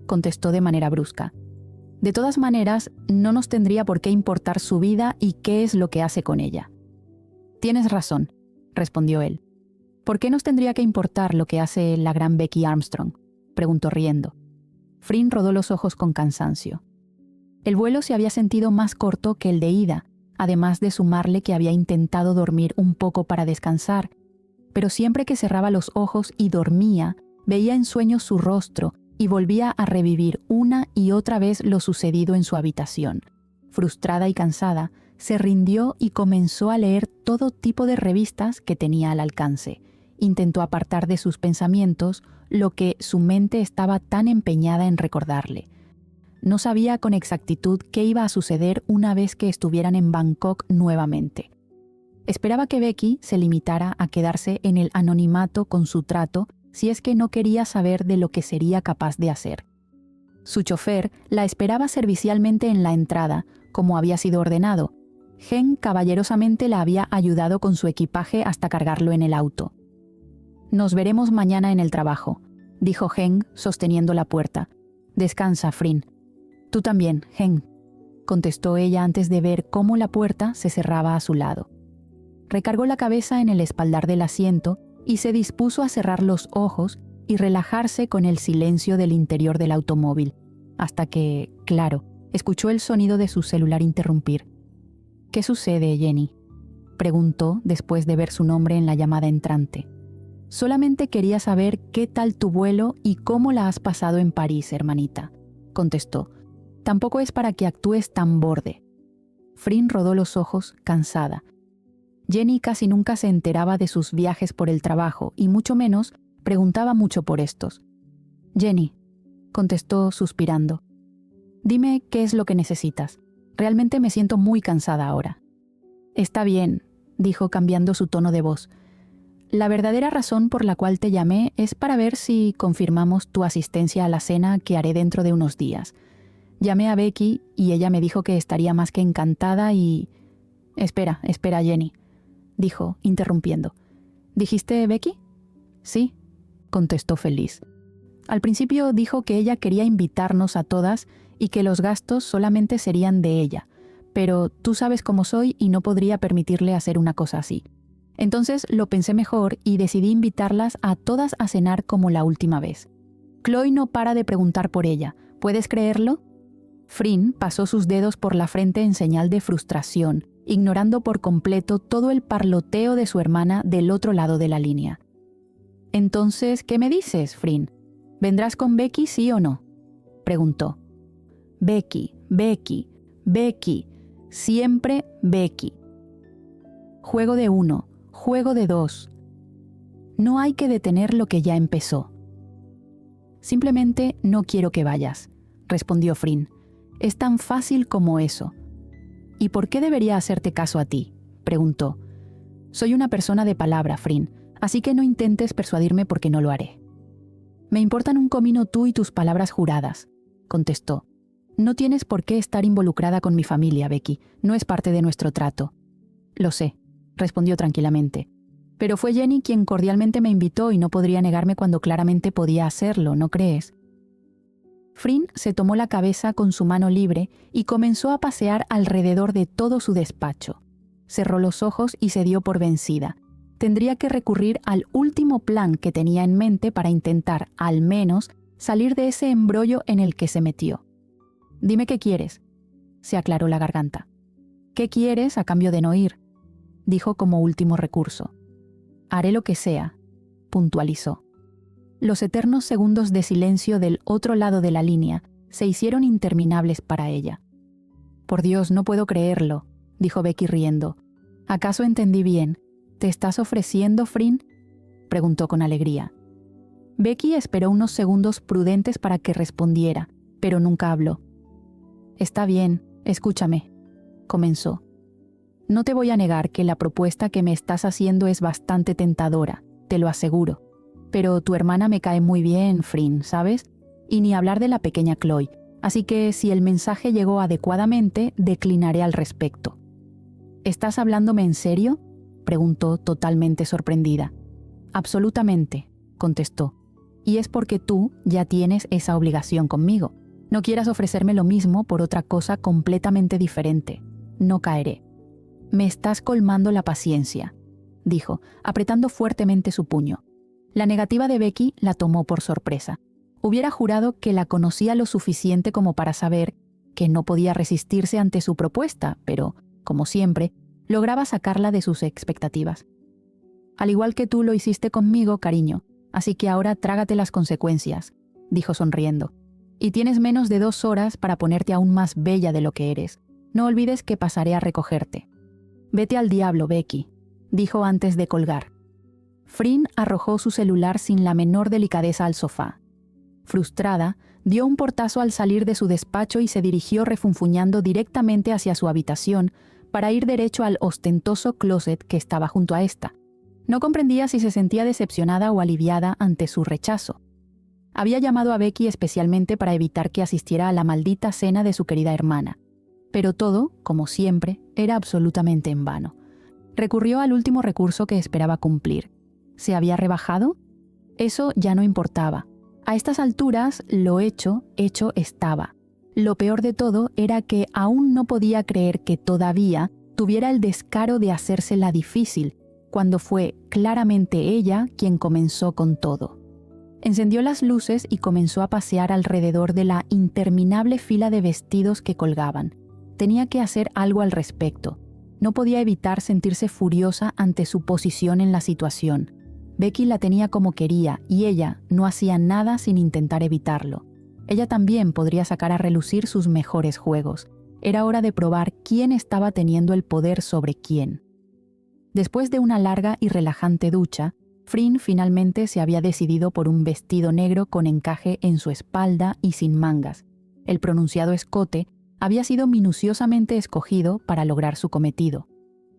contestó de manera brusca. «De todas maneras, no nos tendría por qué importar su vida y qué es lo que hace con ella». «Tienes razón», respondió él. «¿Por qué nos tendría que importar lo que hace la gran Becky Armstrong?», preguntó riendo. Frin rodó los ojos con cansancio. El vuelo se había sentido más corto que el de ida, además de sumarle que había intentado dormir un poco para descansar, pero siempre que cerraba los ojos y dormía, veía en sueños su rostro y volvía a revivir una y otra vez lo sucedido en su habitación. Frustrada y cansada, se rindió y comenzó a leer todo tipo de revistas que tenía al alcance. Intentó apartar de sus pensamientos lo que su mente estaba tan empeñada en recordarle. No sabía con exactitud qué iba a suceder una vez que estuvieran en Bangkok nuevamente. Esperaba que Becky se limitara a quedarse en el anonimato con su trato si es que no quería saber de lo que sería capaz de hacer. Su chofer la esperaba servicialmente en la entrada, como había sido ordenado. Heng caballerosamente la había ayudado con su equipaje hasta cargarlo en el auto. «Nos veremos mañana en el trabajo», dijo Heng sosteniendo la puerta. «Descansa, Frin». «Tú también, Heng», contestó ella antes de ver cómo la puerta se cerraba a su lado. Recargó la cabeza en el espaldar del asiento y se dispuso a cerrar los ojos y relajarse con el silencio del interior del automóvil, hasta que, claro, escuchó el sonido de su celular interrumpir. «¿Qué sucede, Jenny?», preguntó después de ver su nombre en la llamada entrante. «Solamente quería saber qué tal tu vuelo y cómo la has pasado en París, hermanita», contestó. «Tampoco es para que actúes tan borde». Frin rodó los ojos, cansada. Jenny casi nunca se enteraba de sus viajes por el trabajo y mucho menos preguntaba mucho por estos. «Jenny», contestó suspirando, «dime qué es lo que necesitas. Realmente me siento muy cansada ahora». «Está bien», dijo cambiando su tono de voz. «La verdadera razón por la cual te llamé es para ver si confirmamos tu asistencia a la cena que haré dentro de unos días. Llamé a Becky y ella me dijo que estaría más que encantada y...» Espera, Jenny», dijo, interrumpiendo. «¿Dijiste Becky?» «Sí», contestó feliz. Al principio dijo que ella quería invitarnos a todas y que los gastos solamente serían de ella, pero tú sabes cómo soy y no podría permitirle hacer una cosa así. Entonces lo pensé mejor y decidí invitarlas a todas a cenar como la última vez. Chloe no para de preguntar por ella. ¿Puedes creerlo?» Frin pasó sus dedos por la frente en señal de frustración, ignorando por completo todo el parloteo de su hermana del otro lado de la línea. «Entonces, ¿qué me dices, Frin? ¿Vendrás con Becky, sí o no?», preguntó. «Becky, Becky, Becky, siempre Becky. Juego de 1, juego de 2. No hay que detener lo que ya empezó». «Simplemente no quiero que vayas», respondió Frin. «Es tan fácil como eso». «¿Y por qué debería hacerte caso a ti?», preguntó. «Soy una persona de palabra, Frin, así que no intentes persuadirme porque no lo haré». Me importan un comino tú y tus palabras juradas, contestó. No tienes por qué estar involucrada con mi familia, Becky. No es parte de nuestro trato. Lo sé, respondió tranquilamente. Pero fue Jenny quien cordialmente me invitó y no podría negarme cuando claramente podía hacerlo, ¿no crees? Fryn se tomó la cabeza con su mano libre y comenzó a pasear alrededor de todo su despacho. Cerró los ojos y se dio por vencida. Tendría que recurrir al último plan que tenía en mente para intentar, al menos, salir de ese embrollo en el que se metió. «Dime qué quieres», se aclaró la garganta. «¿Qué quieres a cambio de no ir?», dijo como último recurso. «Haré lo que sea», puntualizó. Los eternos segundos de silencio del otro lado de la línea se hicieron interminables para ella. «Por Dios, no puedo creerlo», dijo Becky riendo. «¿Acaso entendí bien? ¿Te estás ofreciendo, Fryn?», preguntó con alegría. Becky esperó unos segundos prudentes para que respondiera, pero nunca habló. «Está bien, escúchame», comenzó. «No te voy a negar que la propuesta que me estás haciendo es bastante tentadora, te lo aseguro. Pero tu hermana me cae muy bien, Fryn, ¿sabes? Y ni hablar de la pequeña Chloe, así que si el mensaje llegó adecuadamente, declinaré al respecto». «¿Estás hablándome en serio?», preguntó totalmente sorprendida. «Absolutamente», contestó. «Y es porque tú ya tienes esa obligación conmigo. No quieras ofrecerme lo mismo por otra cosa completamente diferente. No caeré». «Me estás colmando la paciencia», dijo, apretando fuertemente su puño. La negativa de Becky la tomó por sorpresa. Hubiera jurado que la conocía lo suficiente como para saber que no podía resistirse ante su propuesta, pero, como siempre, lograba sacarla de sus expectativas. «Al igual que tú lo hiciste conmigo, cariño, así que ahora trágate las consecuencias», dijo sonriendo. «Y tienes menos de 2 horas para ponerte aún más bella de lo que eres. No olvides que pasaré a recogerte». «Vete al diablo, Becky», dijo antes de colgar. Fryn arrojó su celular sin la menor delicadeza al sofá. Frustrada, dio un portazo al salir de su despacho y se dirigió refunfuñando directamente hacia su habitación para ir derecho al ostentoso closet que estaba junto a esta. No comprendía si se sentía decepcionada o aliviada ante su rechazo. Había llamado a Becky especialmente para evitar que asistiera a la maldita cena de su querida hermana. Pero todo, como siempre, era absolutamente en vano. Recurrió al último recurso que esperaba cumplir. ¿Se había rebajado? Eso ya no importaba. A estas alturas, lo hecho estaba. Lo peor de todo era que aún no podía creer que todavía tuviera el descaro de hacérsela difícil, cuando fue claramente ella quien comenzó con todo. Encendió las luces y comenzó a pasear alrededor de la interminable fila de vestidos que colgaban. Tenía que hacer algo al respecto. No podía evitar sentirse furiosa ante su posición en la situación. Becky la tenía como quería y ella no hacía nada sin intentar evitarlo. Ella también podría sacar a relucir sus mejores juegos. Era hora de probar quién estaba teniendo el poder sobre quién. Después de una larga y relajante ducha, Fryn finalmente se había decidido por un vestido negro con encaje en su espalda y sin mangas. El pronunciado escote había sido minuciosamente escogido para lograr su cometido.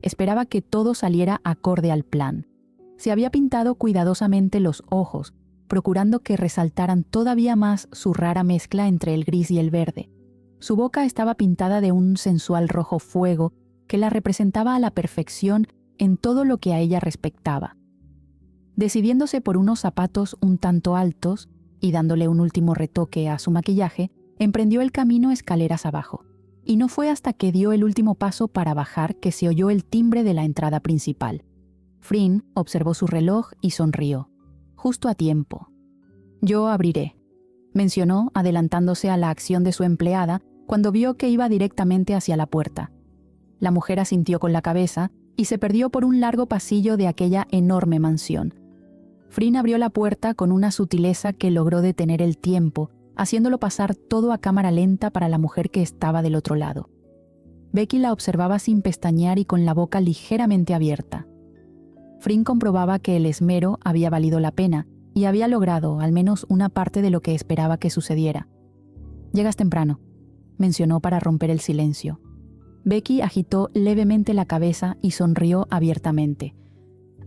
Esperaba que todo saliera acorde al plan. Se había pintado cuidadosamente los ojos, procurando que resaltaran todavía más su rara mezcla entre el gris y el verde. Su boca estaba pintada de un sensual rojo fuego que la representaba a la perfección en todo lo que a ella respectaba. Decidiéndose por unos zapatos un tanto altos y dándole un último retoque a su maquillaje, emprendió el camino escaleras abajo. Y no fue hasta que dio el último paso para bajar que se oyó el timbre de la entrada principal. Fryn observó su reloj y sonrió. Justo a tiempo. «Yo abriré», mencionó, adelantándose a la acción de su empleada cuando vio que iba directamente hacia la puerta. La mujer asintió con la cabeza y se perdió por un largo pasillo de aquella enorme mansión. Fryn abrió la puerta con una sutileza que logró detener el tiempo, haciéndolo pasar todo a cámara lenta para la mujer que estaba del otro lado. Becky la observaba sin pestañear y con la boca ligeramente abierta. Fryn comprobaba que el esmero había valido la pena y había logrado al menos una parte de lo que esperaba que sucediera. «Llegas temprano», mencionó para romper el silencio. Becky agitó levemente la cabeza y sonrió abiertamente.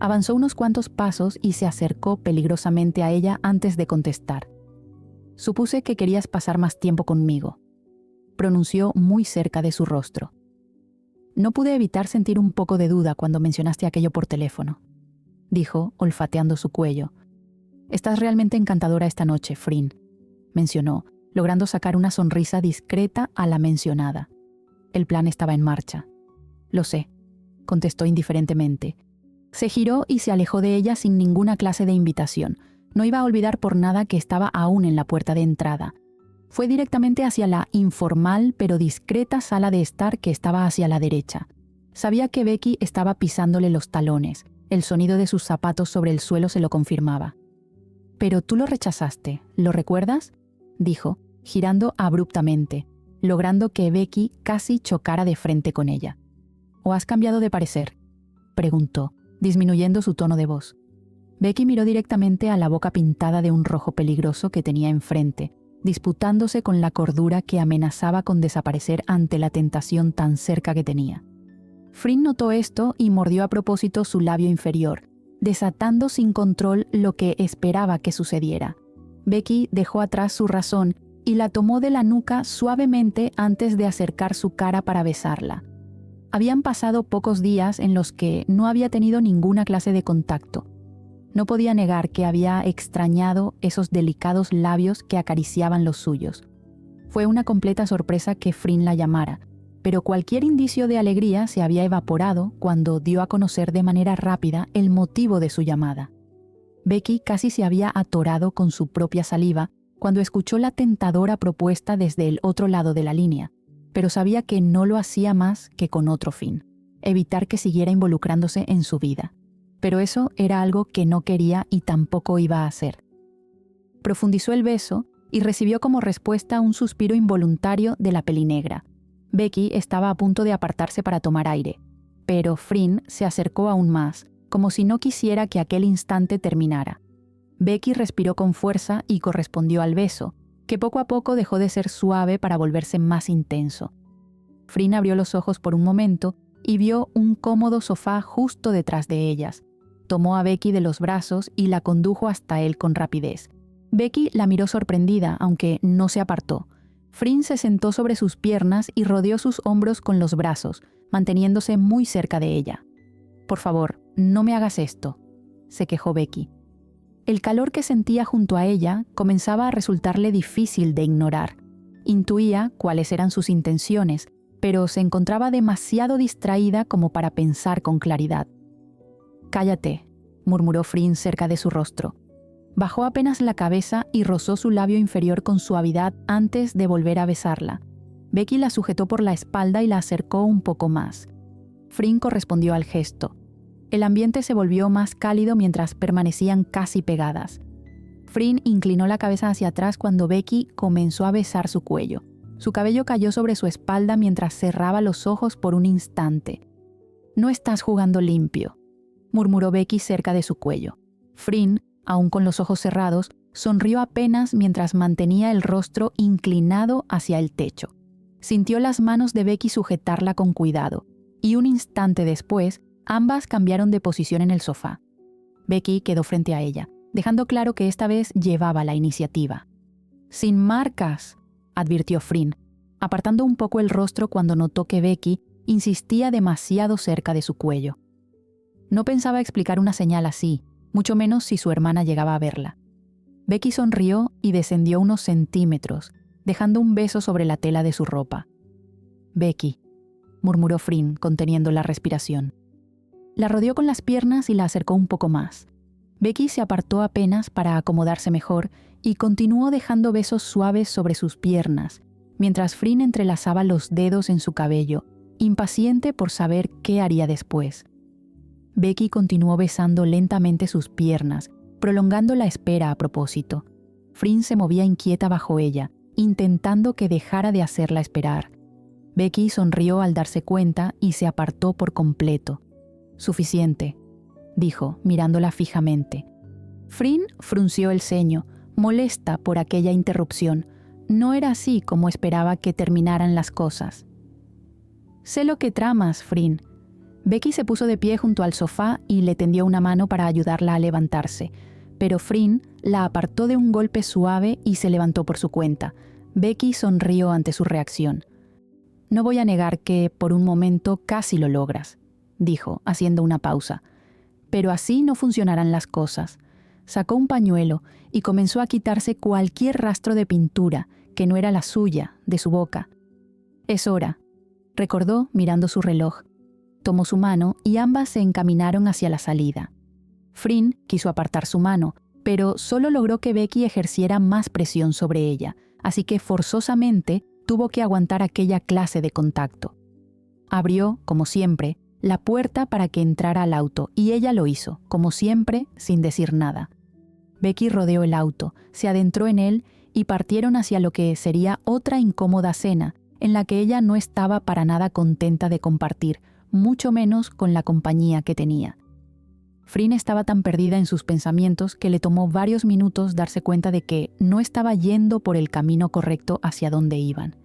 Avanzó unos cuantos pasos y se acercó peligrosamente a ella antes de contestar. «Supuse que querías pasar más tiempo conmigo», pronunció muy cerca de su rostro. «No pude evitar sentir un poco de duda cuando mencionaste aquello por teléfono», dijo, olfateando su cuello. «Estás realmente encantadora esta noche, Frin», mencionó, logrando sacar una sonrisa discreta a la mencionada. El plan estaba en marcha. «Lo sé», contestó indiferentemente. Se giró y se alejó de ella sin ninguna clase de invitación. No iba a olvidar por nada que estaba aún en la puerta de entrada. Fue directamente hacia la informal pero discreta sala de estar que estaba hacia la derecha. Sabía que Becky estaba pisándole los talones. El sonido de sus zapatos sobre el suelo se lo confirmaba. «Pero tú lo rechazaste, ¿lo recuerdas?», dijo, girando abruptamente, logrando que Becky casi chocara de frente con ella. «¿O has cambiado de parecer?», preguntó, disminuyendo su tono de voz. Becky miró directamente a la boca pintada de un rojo peligroso que tenía enfrente, disputándose con la cordura que amenazaba con desaparecer ante la tentación tan cerca que tenía. Frin notó esto y mordió a propósito su labio inferior, desatando sin control lo que esperaba que sucediera. Becky dejó atrás su razón y la tomó de la nuca suavemente antes de acercar su cara para besarla. Habían pasado pocos días en los que no había tenido ninguna clase de contacto. No podía negar que había extrañado esos delicados labios que acariciaban los suyos. Fue una completa sorpresa que Frin la llamara, pero cualquier indicio de alegría se había evaporado cuando dio a conocer de manera rápida el motivo de su llamada. Becky casi se había atorado con su propia saliva cuando escuchó la tentadora propuesta desde el otro lado de la línea, pero sabía que no lo hacía más que con otro fin: evitar que siguiera involucrándose en su vida. Pero eso era algo que no quería y tampoco iba a hacer. Profundizó el beso y recibió como respuesta un suspiro involuntario de la pelinegra. Becky estaba a punto de apartarse para tomar aire, pero Frin se acercó aún más, como si no quisiera que aquel instante terminara. Becky respiró con fuerza y correspondió al beso, que poco a poco dejó de ser suave para volverse más intenso. Frin abrió los ojos por un momento y vio un cómodo sofá justo detrás de ellas. Tomó a Becky de los brazos y la condujo hasta él con rapidez. Becky la miró sorprendida, aunque no se apartó. Frin se sentó sobre sus piernas y rodeó sus hombros con los brazos, manteniéndose muy cerca de ella. «Por favor, no me hagas esto», se quejó Becky. El calor que sentía junto a ella comenzaba a resultarle difícil de ignorar. Intuía cuáles eran sus intenciones, pero se encontraba demasiado distraída como para pensar con claridad. «Cállate», murmuró Frin cerca de su rostro. Bajó apenas la cabeza y rozó su labio inferior con suavidad antes de volver a besarla. Becky la sujetó por la espalda y la acercó un poco más. Frin correspondió al gesto. El ambiente se volvió más cálido mientras permanecían casi pegadas. Frin inclinó la cabeza hacia atrás cuando Becky comenzó a besar su cuello. Su cabello cayó sobre su espalda mientras cerraba los ojos por un instante. «No estás jugando limpio», murmuró Becky cerca de su cuello. Frin, aún con los ojos cerrados, sonrió apenas mientras mantenía el rostro inclinado hacia el techo. Sintió las manos de Becky sujetarla con cuidado, y un instante después, ambas cambiaron de posición en el sofá. Becky quedó frente a ella, dejando claro que esta vez llevaba la iniciativa. «Sin marcas», advirtió Frin, apartando un poco el rostro cuando notó que Becky insistía demasiado cerca de su cuello. No pensaba explicar una señal así, mucho menos si su hermana llegaba a verla. Becky sonrió y descendió unos centímetros, dejando un beso sobre la tela de su ropa. «Becky», murmuró Frin, conteniendo la respiración. La rodeó con las piernas y la acercó un poco más. Becky se apartó apenas para acomodarse mejor y continuó dejando besos suaves sobre sus piernas, mientras Frin entrelazaba los dedos en su cabello, impaciente por saber qué haría después. Becky continuó besando lentamente sus piernas, prolongando la espera a propósito. Frin se movía inquieta bajo ella, intentando que dejara de hacerla esperar. Becky sonrió al darse cuenta y se apartó por completo. «Suficiente», dijo, mirándola fijamente. Frin frunció el ceño, molesta por aquella interrupción. No era así como esperaba que terminaran las cosas. «Sé lo que tramas, Frin. Becky se puso de pie junto al sofá y le tendió una mano para ayudarla a levantarse, pero Frin la apartó de un golpe suave y se levantó por su cuenta. Becky sonrió ante su reacción. «No voy a negar que, por un momento, casi lo logras», dijo, haciendo una pausa. «Pero así no funcionarán las cosas». Sacó un pañuelo y comenzó a quitarse cualquier rastro de pintura que no era la suya, de su boca. «Es hora», recordó mirando su reloj. Tomó su mano y ambas se encaminaron hacia la salida. Frin quiso apartar su mano, pero solo logró que Becky ejerciera más presión sobre ella, así que forzosamente tuvo que aguantar aquella clase de contacto. Abrió, como siempre, la puerta para que entrara al auto y ella lo hizo, como siempre, sin decir nada. Becky rodeó el auto, se adentró en él y partieron hacia lo que sería otra incómoda cena, en la que ella no estaba para nada contenta de compartir, mucho menos con la compañía que tenía. Frin estaba tan perdida en sus pensamientos que le tomó varios minutos darse cuenta de que no estaba yendo por el camino correcto hacia donde iban.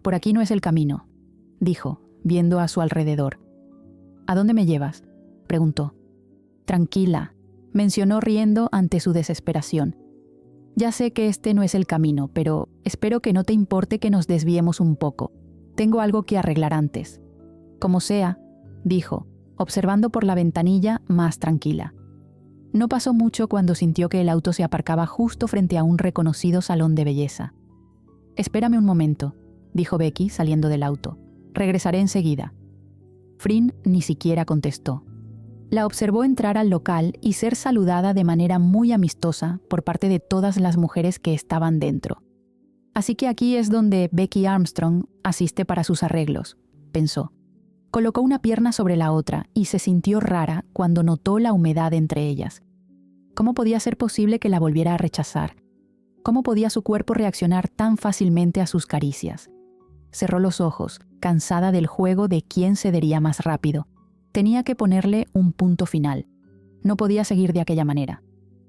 «Por aquí no es el camino», dijo, viendo a su alrededor. «¿A dónde me llevas?», preguntó. «Tranquila», mencionó riendo ante su desesperación. «Ya sé que este no es el camino, pero espero que no te importe que nos desviemos un poco. Tengo algo que arreglar antes». «Como sea», dijo, observando por la ventanilla más tranquila. No pasó mucho cuando sintió que el auto se aparcaba justo frente a un reconocido salón de belleza. «Espérame un momento», dijo Becky saliendo del auto. «Regresaré enseguida». Frin ni siquiera contestó. La observó entrar al local y ser saludada de manera muy amistosa por parte de todas las mujeres que estaban dentro. «Así que aquí es donde Becky Armstrong asiste para sus arreglos», pensó. Colocó una pierna sobre la otra y se sintió rara cuando notó la humedad entre ellas. ¿Cómo podía ser posible que la volviera a rechazar? ¿Cómo podía su cuerpo reaccionar tan fácilmente a sus caricias? Cerró los ojos, cansada del juego de quién cedería más rápido. Tenía que ponerle un punto final. No podía seguir de aquella manera.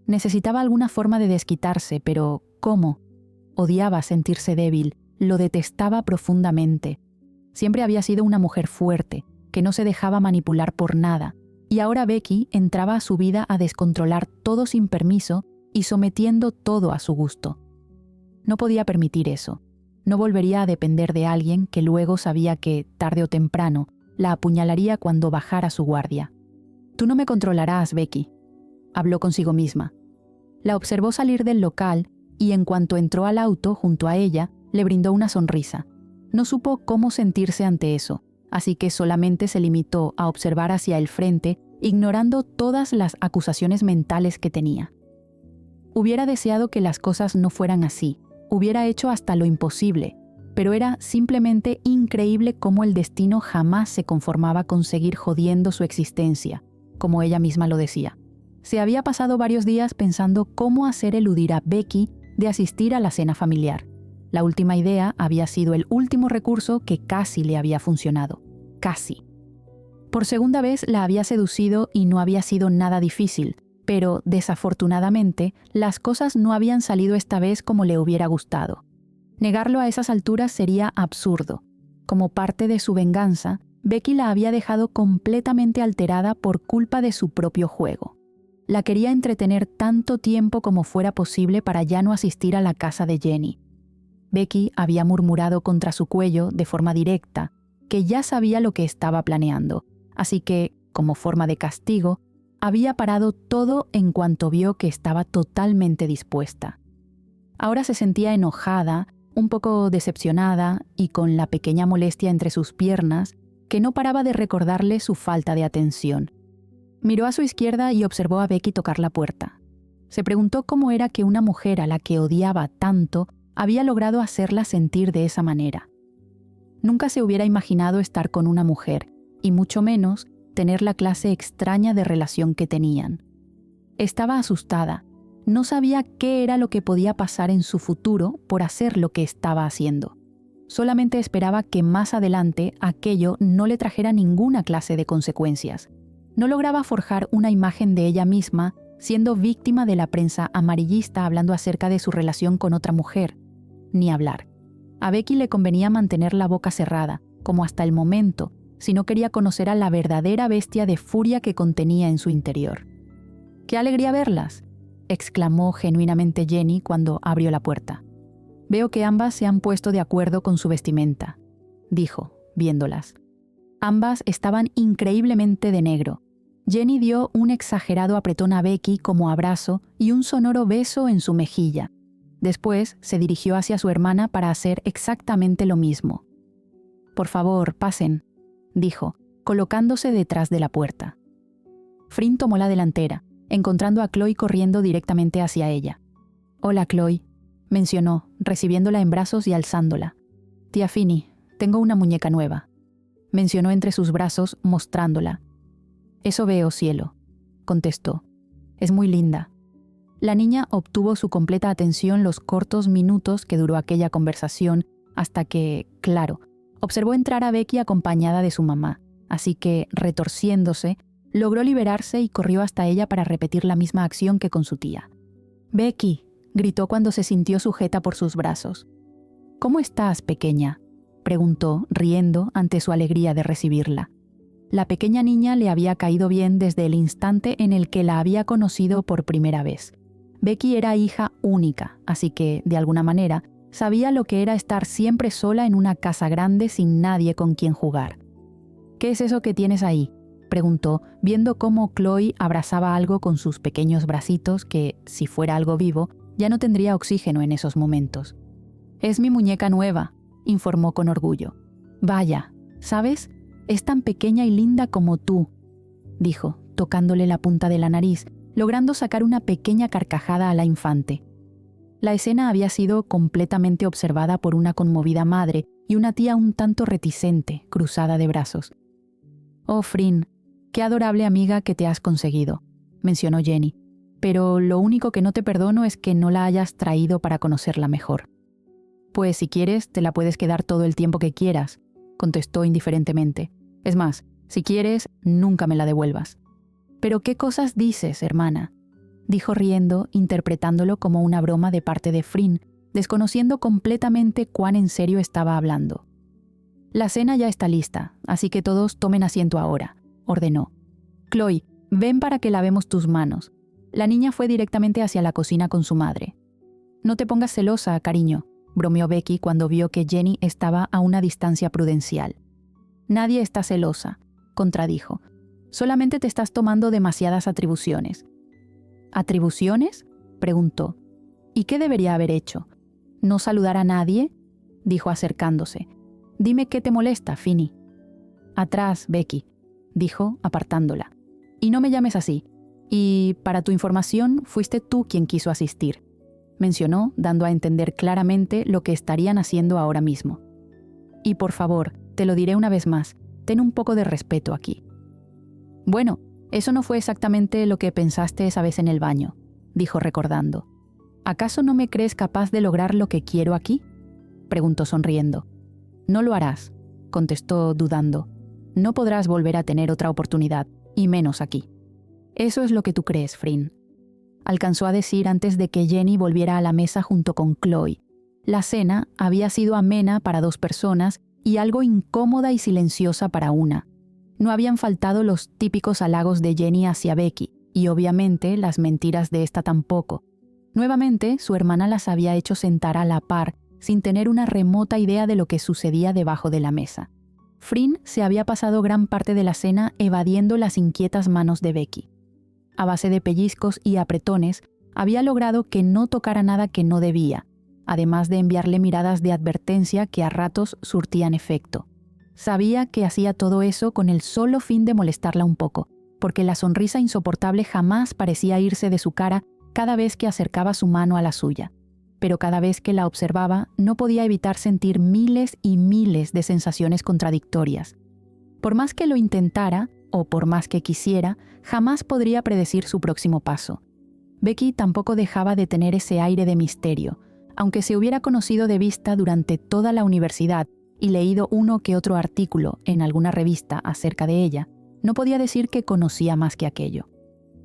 Necesitaba alguna forma de desquitarse, pero ¿cómo? Odiaba sentirse débil, lo detestaba profundamente. Siempre había sido una mujer fuerte, que no se dejaba manipular por nada, y ahora Becky entraba a su vida a descontrolar todo sin permiso y sometiendo todo a su gusto. No podía permitir eso. No volvería a depender de alguien que luego sabía que, tarde o temprano, la apuñalaría cuando bajara su guardia. «Tú no me controlarás, Becky», habló consigo misma. La observó salir del local y en cuanto entró al auto junto a ella, le brindó una sonrisa. No supo cómo sentirse ante eso, así que solamente se limitó a observar hacia el frente, ignorando todas las acusaciones mentales que tenía. Hubiera deseado que las cosas no fueran así, hubiera hecho hasta lo imposible, pero era simplemente increíble cómo el destino jamás se conformaba con seguir jodiendo su existencia, como ella misma lo decía. Se había pasado varios días pensando cómo hacer eludir a Becky de asistir a la cena familiar. La última idea había sido el último recurso que casi le había funcionado. Casi. Por segunda vez la había seducido y no había sido nada difícil, pero desafortunadamente las cosas no habían salido esta vez como le hubiera gustado. Negarlo a esas alturas sería absurdo. Como parte de su venganza, Becky la había dejado completamente alterada por culpa de su propio juego. La quería entretener tanto tiempo como fuera posible para ya no asistir a la casa de Jenny. Becky había murmurado contra su cuello de forma directa que ya sabía lo que estaba planeando, así que, como forma de castigo, había parado todo en cuanto vio que estaba totalmente dispuesta. Ahora se sentía enojada, un poco decepcionada y con la pequeña molestia entre sus piernas que no paraba de recordarle su falta de atención. Miró a su izquierda y observó a Becky tocar la puerta. Se preguntó cómo era que una mujer a la que odiaba tanto había logrado hacerla sentir de esa manera. Nunca se hubiera imaginado estar con una mujer, y mucho menos tener la clase extraña de relación que tenían. Estaba asustada, no sabía qué era lo que podía pasar en su futuro por hacer lo que estaba haciendo. Solamente esperaba que más adelante aquello no le trajera ninguna clase de consecuencias. No lograba forjar una imagen de ella misma siendo víctima de la prensa amarillista hablando acerca de su relación con otra mujer. Ni hablar. A Becky le convenía mantener la boca cerrada, como hasta el momento, sino quería conocer a la verdadera bestia de furia que contenía en su interior. ¡Qué alegría verlas!, exclamó genuinamente Jenny cuando abrió la puerta. Veo que ambas se han puesto de acuerdo con su vestimenta, dijo, viéndolas. Ambas estaban increíblemente de negro. Jenny dio un exagerado apretón a Becky como abrazo y un sonoro beso en su mejilla. Después se dirigió hacia su hermana para hacer exactamente lo mismo. «Por favor, pasen», dijo, colocándose detrás de la puerta. Fryn tomó la delantera, encontrando a Chloe corriendo directamente hacia ella. «Hola, Chloe», mencionó, recibiéndola en brazos y alzándola. «Tía Finny, tengo una muñeca nueva», mencionó entre sus brazos, mostrándola. «Eso veo, cielo», contestó. «Es muy linda». La niña obtuvo su completa atención los cortos minutos que duró aquella conversación hasta que, claro, observó entrar a Becky acompañada de su mamá, así que, retorciéndose, logró liberarse y corrió hasta ella para repetir la misma acción que con su tía. «Becky», gritó cuando se sintió sujeta por sus brazos. «¿Cómo estás, pequeña?», preguntó, riendo ante su alegría de recibirla. La pequeña niña le había caído bien desde el instante en el que la había conocido por primera vez. Becky era hija única, así que, de alguna manera, sabía lo que era estar siempre sola en una casa grande sin nadie con quien jugar. «¿Qué es eso que tienes ahí?», preguntó, viendo cómo Chloe abrazaba algo con sus pequeños bracitos que, si fuera algo vivo, ya no tendría oxígeno en esos momentos. «Es mi muñeca nueva», informó con orgullo. «Vaya, ¿sabes? Es tan pequeña y linda como tú», dijo, tocándole la punta de la nariz, logrando sacar una pequeña carcajada a la infante. La escena había sido completamente observada por una conmovida madre y una tía un tanto reticente, cruzada de brazos. «Oh, Fryn, qué adorable amiga que te has conseguido», mencionó Jenny, «pero lo único que no te perdono es que no la hayas traído para conocerla mejor». «Pues si quieres, te la puedes quedar todo el tiempo que quieras», contestó indiferentemente. «Es más, si quieres, nunca me la devuelvas». «¿Pero qué cosas dices, hermana?», dijo riendo, interpretándolo como una broma de parte de Fryn, desconociendo completamente cuán en serio estaba hablando. «La cena ya está lista, así que todos tomen asiento ahora», ordenó. «Chloe, ven para que lavemos tus manos». La niña fue directamente hacia la cocina con su madre. «No te pongas celosa, cariño», bromeó Becky cuando vio que Jenny estaba a una distancia prudencial. «Nadie está celosa», contradijo. «Solamente te estás tomando demasiadas atribuciones». «¿Atribuciones?», preguntó. «¿Y qué debería haber hecho? ¿No saludar a nadie?», dijo acercándose. «Dime qué te molesta, Finny». «Atrás, Becky», dijo, apartándola. «Y no me llames así. Y, para tu información, fuiste tú quien quiso asistir», mencionó, dando a entender claramente lo que estarían haciendo ahora mismo. «Y por favor, te lo diré una vez más, ten un poco de respeto aquí». «Bueno, eso no fue exactamente lo que pensaste esa vez en el baño», dijo recordando. «¿Acaso no me crees capaz de lograr lo que quiero aquí?», preguntó sonriendo. «No lo harás», contestó dudando. «No podrás volver a tener otra oportunidad, y menos aquí». «Eso es lo que tú crees, Fryn», alcanzó a decir antes de que Jenny volviera a la mesa junto con Chloe. La cena había sido amena para 2 personas y algo incómoda y silenciosa para una. No habían faltado los típicos halagos de Jenny hacia Becky, y obviamente las mentiras de esta tampoco. Nuevamente, su hermana las había hecho sentar a la par, sin tener una remota idea de lo que sucedía debajo de la mesa. Fryn se había pasado gran parte de la cena evadiendo las inquietas manos de Becky. A base de pellizcos y apretones, había logrado que no tocara nada que no debía, además de enviarle miradas de advertencia que a ratos surtían efecto. Sabía que hacía todo eso con el solo fin de molestarla un poco, porque la sonrisa insoportable jamás parecía irse de su cara cada vez que acercaba su mano a la suya. Pero cada vez que la observaba, no podía evitar sentir miles y miles de sensaciones contradictorias. Por más que lo intentara, o por más que quisiera, jamás podría predecir su próximo paso. Becky tampoco dejaba de tener ese aire de misterio, aunque se hubiera conocido de vista durante toda la universidad y leído uno que otro artículo en alguna revista acerca de ella, no podía decir que conocía más que aquello.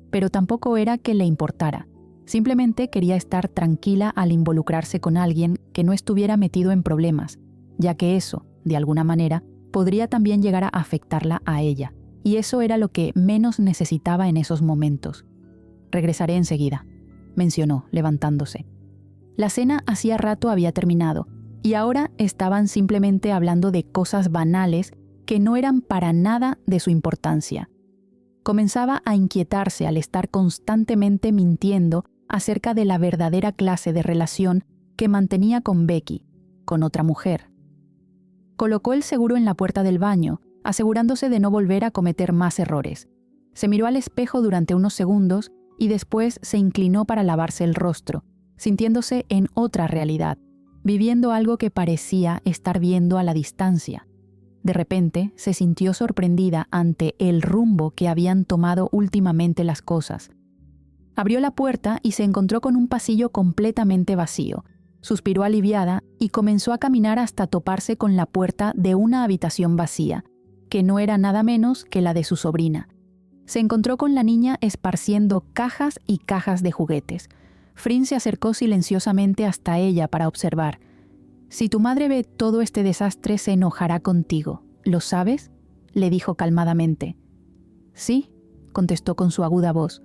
Pero tampoco era que le importara. Simplemente quería estar tranquila al involucrarse con alguien que no estuviera metido en problemas, ya que eso, de alguna manera, podría también llegar a afectarla a ella, y eso era lo que menos necesitaba en esos momentos. «Regresaré enseguida», mencionó, levantándose. La cena hacía rato había terminado, y ahora estaban simplemente hablando de cosas banales que no eran para nada de su importancia. Comenzaba a inquietarse al estar constantemente mintiendo acerca de la verdadera clase de relación que mantenía con Becky, con otra mujer. Colocó el seguro en la puerta del baño, asegurándose de no volver a cometer más errores. Se miró al espejo durante unos segundos y después se inclinó para lavarse el rostro, sintiéndose en otra realidad, viviendo algo que parecía estar viendo a la distancia. De repente, se sintió sorprendida ante el rumbo que habían tomado últimamente las cosas. Abrió la puerta y se encontró con un pasillo completamente vacío. Suspiró aliviada y comenzó a caminar hasta toparse con la puerta de una habitación vacía, que no era nada menos que la de su sobrina. Se encontró con la niña esparciendo cajas y cajas de juguetes. Frin se acercó silenciosamente hasta ella para observar. «Si tu madre ve todo este desastre, se enojará contigo. ¿Lo sabes?», le dijo calmadamente. «Sí», contestó con su aguda voz,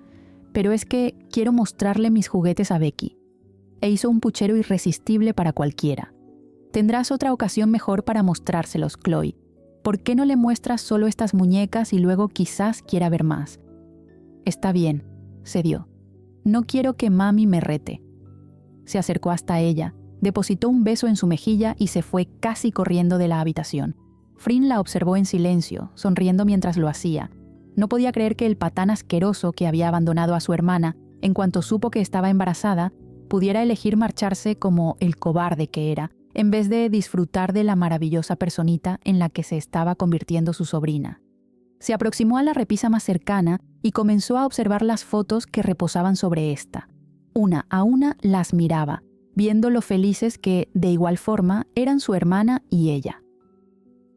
«pero es que quiero mostrarle mis juguetes a Becky». E hizo un puchero irresistible para cualquiera. «Tendrás otra ocasión mejor para mostrárselos, Chloe. ¿Por qué no le muestras solo estas muñecas y luego quizás quiera ver más?» «Está bien», cedió. «No quiero que mami me rete». Se acercó hasta ella, depositó un beso en su mejilla y se fue casi corriendo de la habitación. Frin la observó en silencio, sonriendo mientras lo hacía. No podía creer que el patán asqueroso que había abandonado a su hermana, en cuanto supo que estaba embarazada, pudiera elegir marcharse como el cobarde que era, en vez de disfrutar de la maravillosa personita en la que se estaba convirtiendo su sobrina. Se aproximó a la repisa más cercana y comenzó a observar las fotos que reposaban sobre esta. Una a una las miraba, viendo lo felices que, de igual forma, eran su hermana y ella.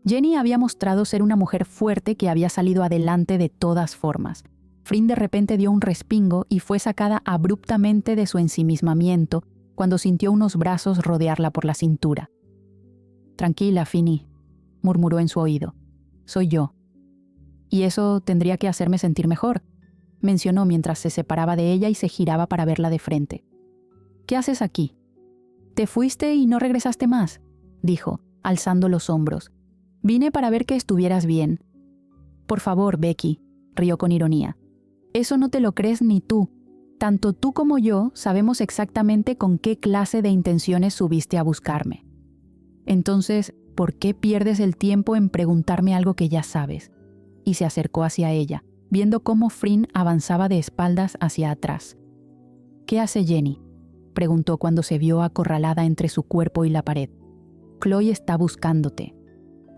Jenny había mostrado ser una mujer fuerte que había salido adelante de todas formas. Frin de repente dio un respingo y fue sacada abruptamente de su ensimismamiento cuando sintió unos brazos rodearla por la cintura. «Tranquila, Finny», murmuró en su oído. «Soy yo». «Y eso tendría que hacerme sentir mejor», mencionó mientras se separaba de ella y se giraba para verla de frente. «¿Qué haces aquí?» «¿Te fuiste y no regresaste más?», dijo, alzando los hombros. «Vine para ver que estuvieras bien». «Por favor, Becky», rió con ironía. «Eso no te lo crees ni tú. Tanto tú como yo sabemos exactamente con qué clase de intenciones subiste a buscarme. Entonces, ¿por qué pierdes el tiempo en preguntarme algo que ya sabes?», y se acercó hacia ella, viendo cómo Frin avanzaba de espaldas hacia atrás. «¿Qué hace Jenny?», preguntó cuando se vio acorralada entre su cuerpo y la pared. «Chloe está buscándote».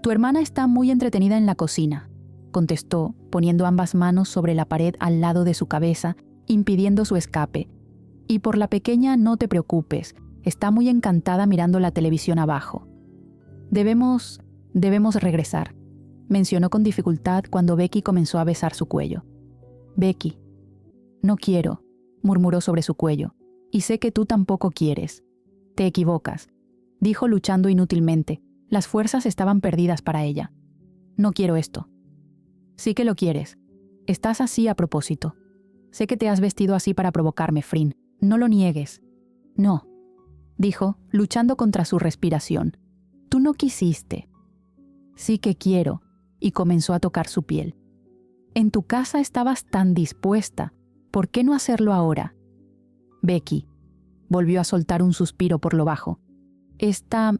«Tu hermana está muy entretenida en la cocina», contestó, poniendo ambas manos sobre la pared al lado de su cabeza, impidiendo su escape. «Y por la pequeña no te preocupes, está muy encantada mirando la televisión abajo». Debemos regresar», mencionó con dificultad cuando Becky comenzó a besar su cuello. «Becky». «No quiero», murmuró sobre su cuello, «y sé que tú tampoco quieres». «Te equivocas», dijo luchando inútilmente. Las fuerzas estaban perdidas para ella. «No quiero esto». «Sí que lo quieres. Estás así a propósito. Sé que te has vestido así para provocarme, Frin. No lo niegues». «No», dijo, luchando contra su respiración. «Tú no quisiste». «Sí que quiero», y comenzó a tocar su piel. «En tu casa estabas tan dispuesta. ¿Por qué no hacerlo ahora?» «Becky», volvió a soltar un suspiro por lo bajo. Esta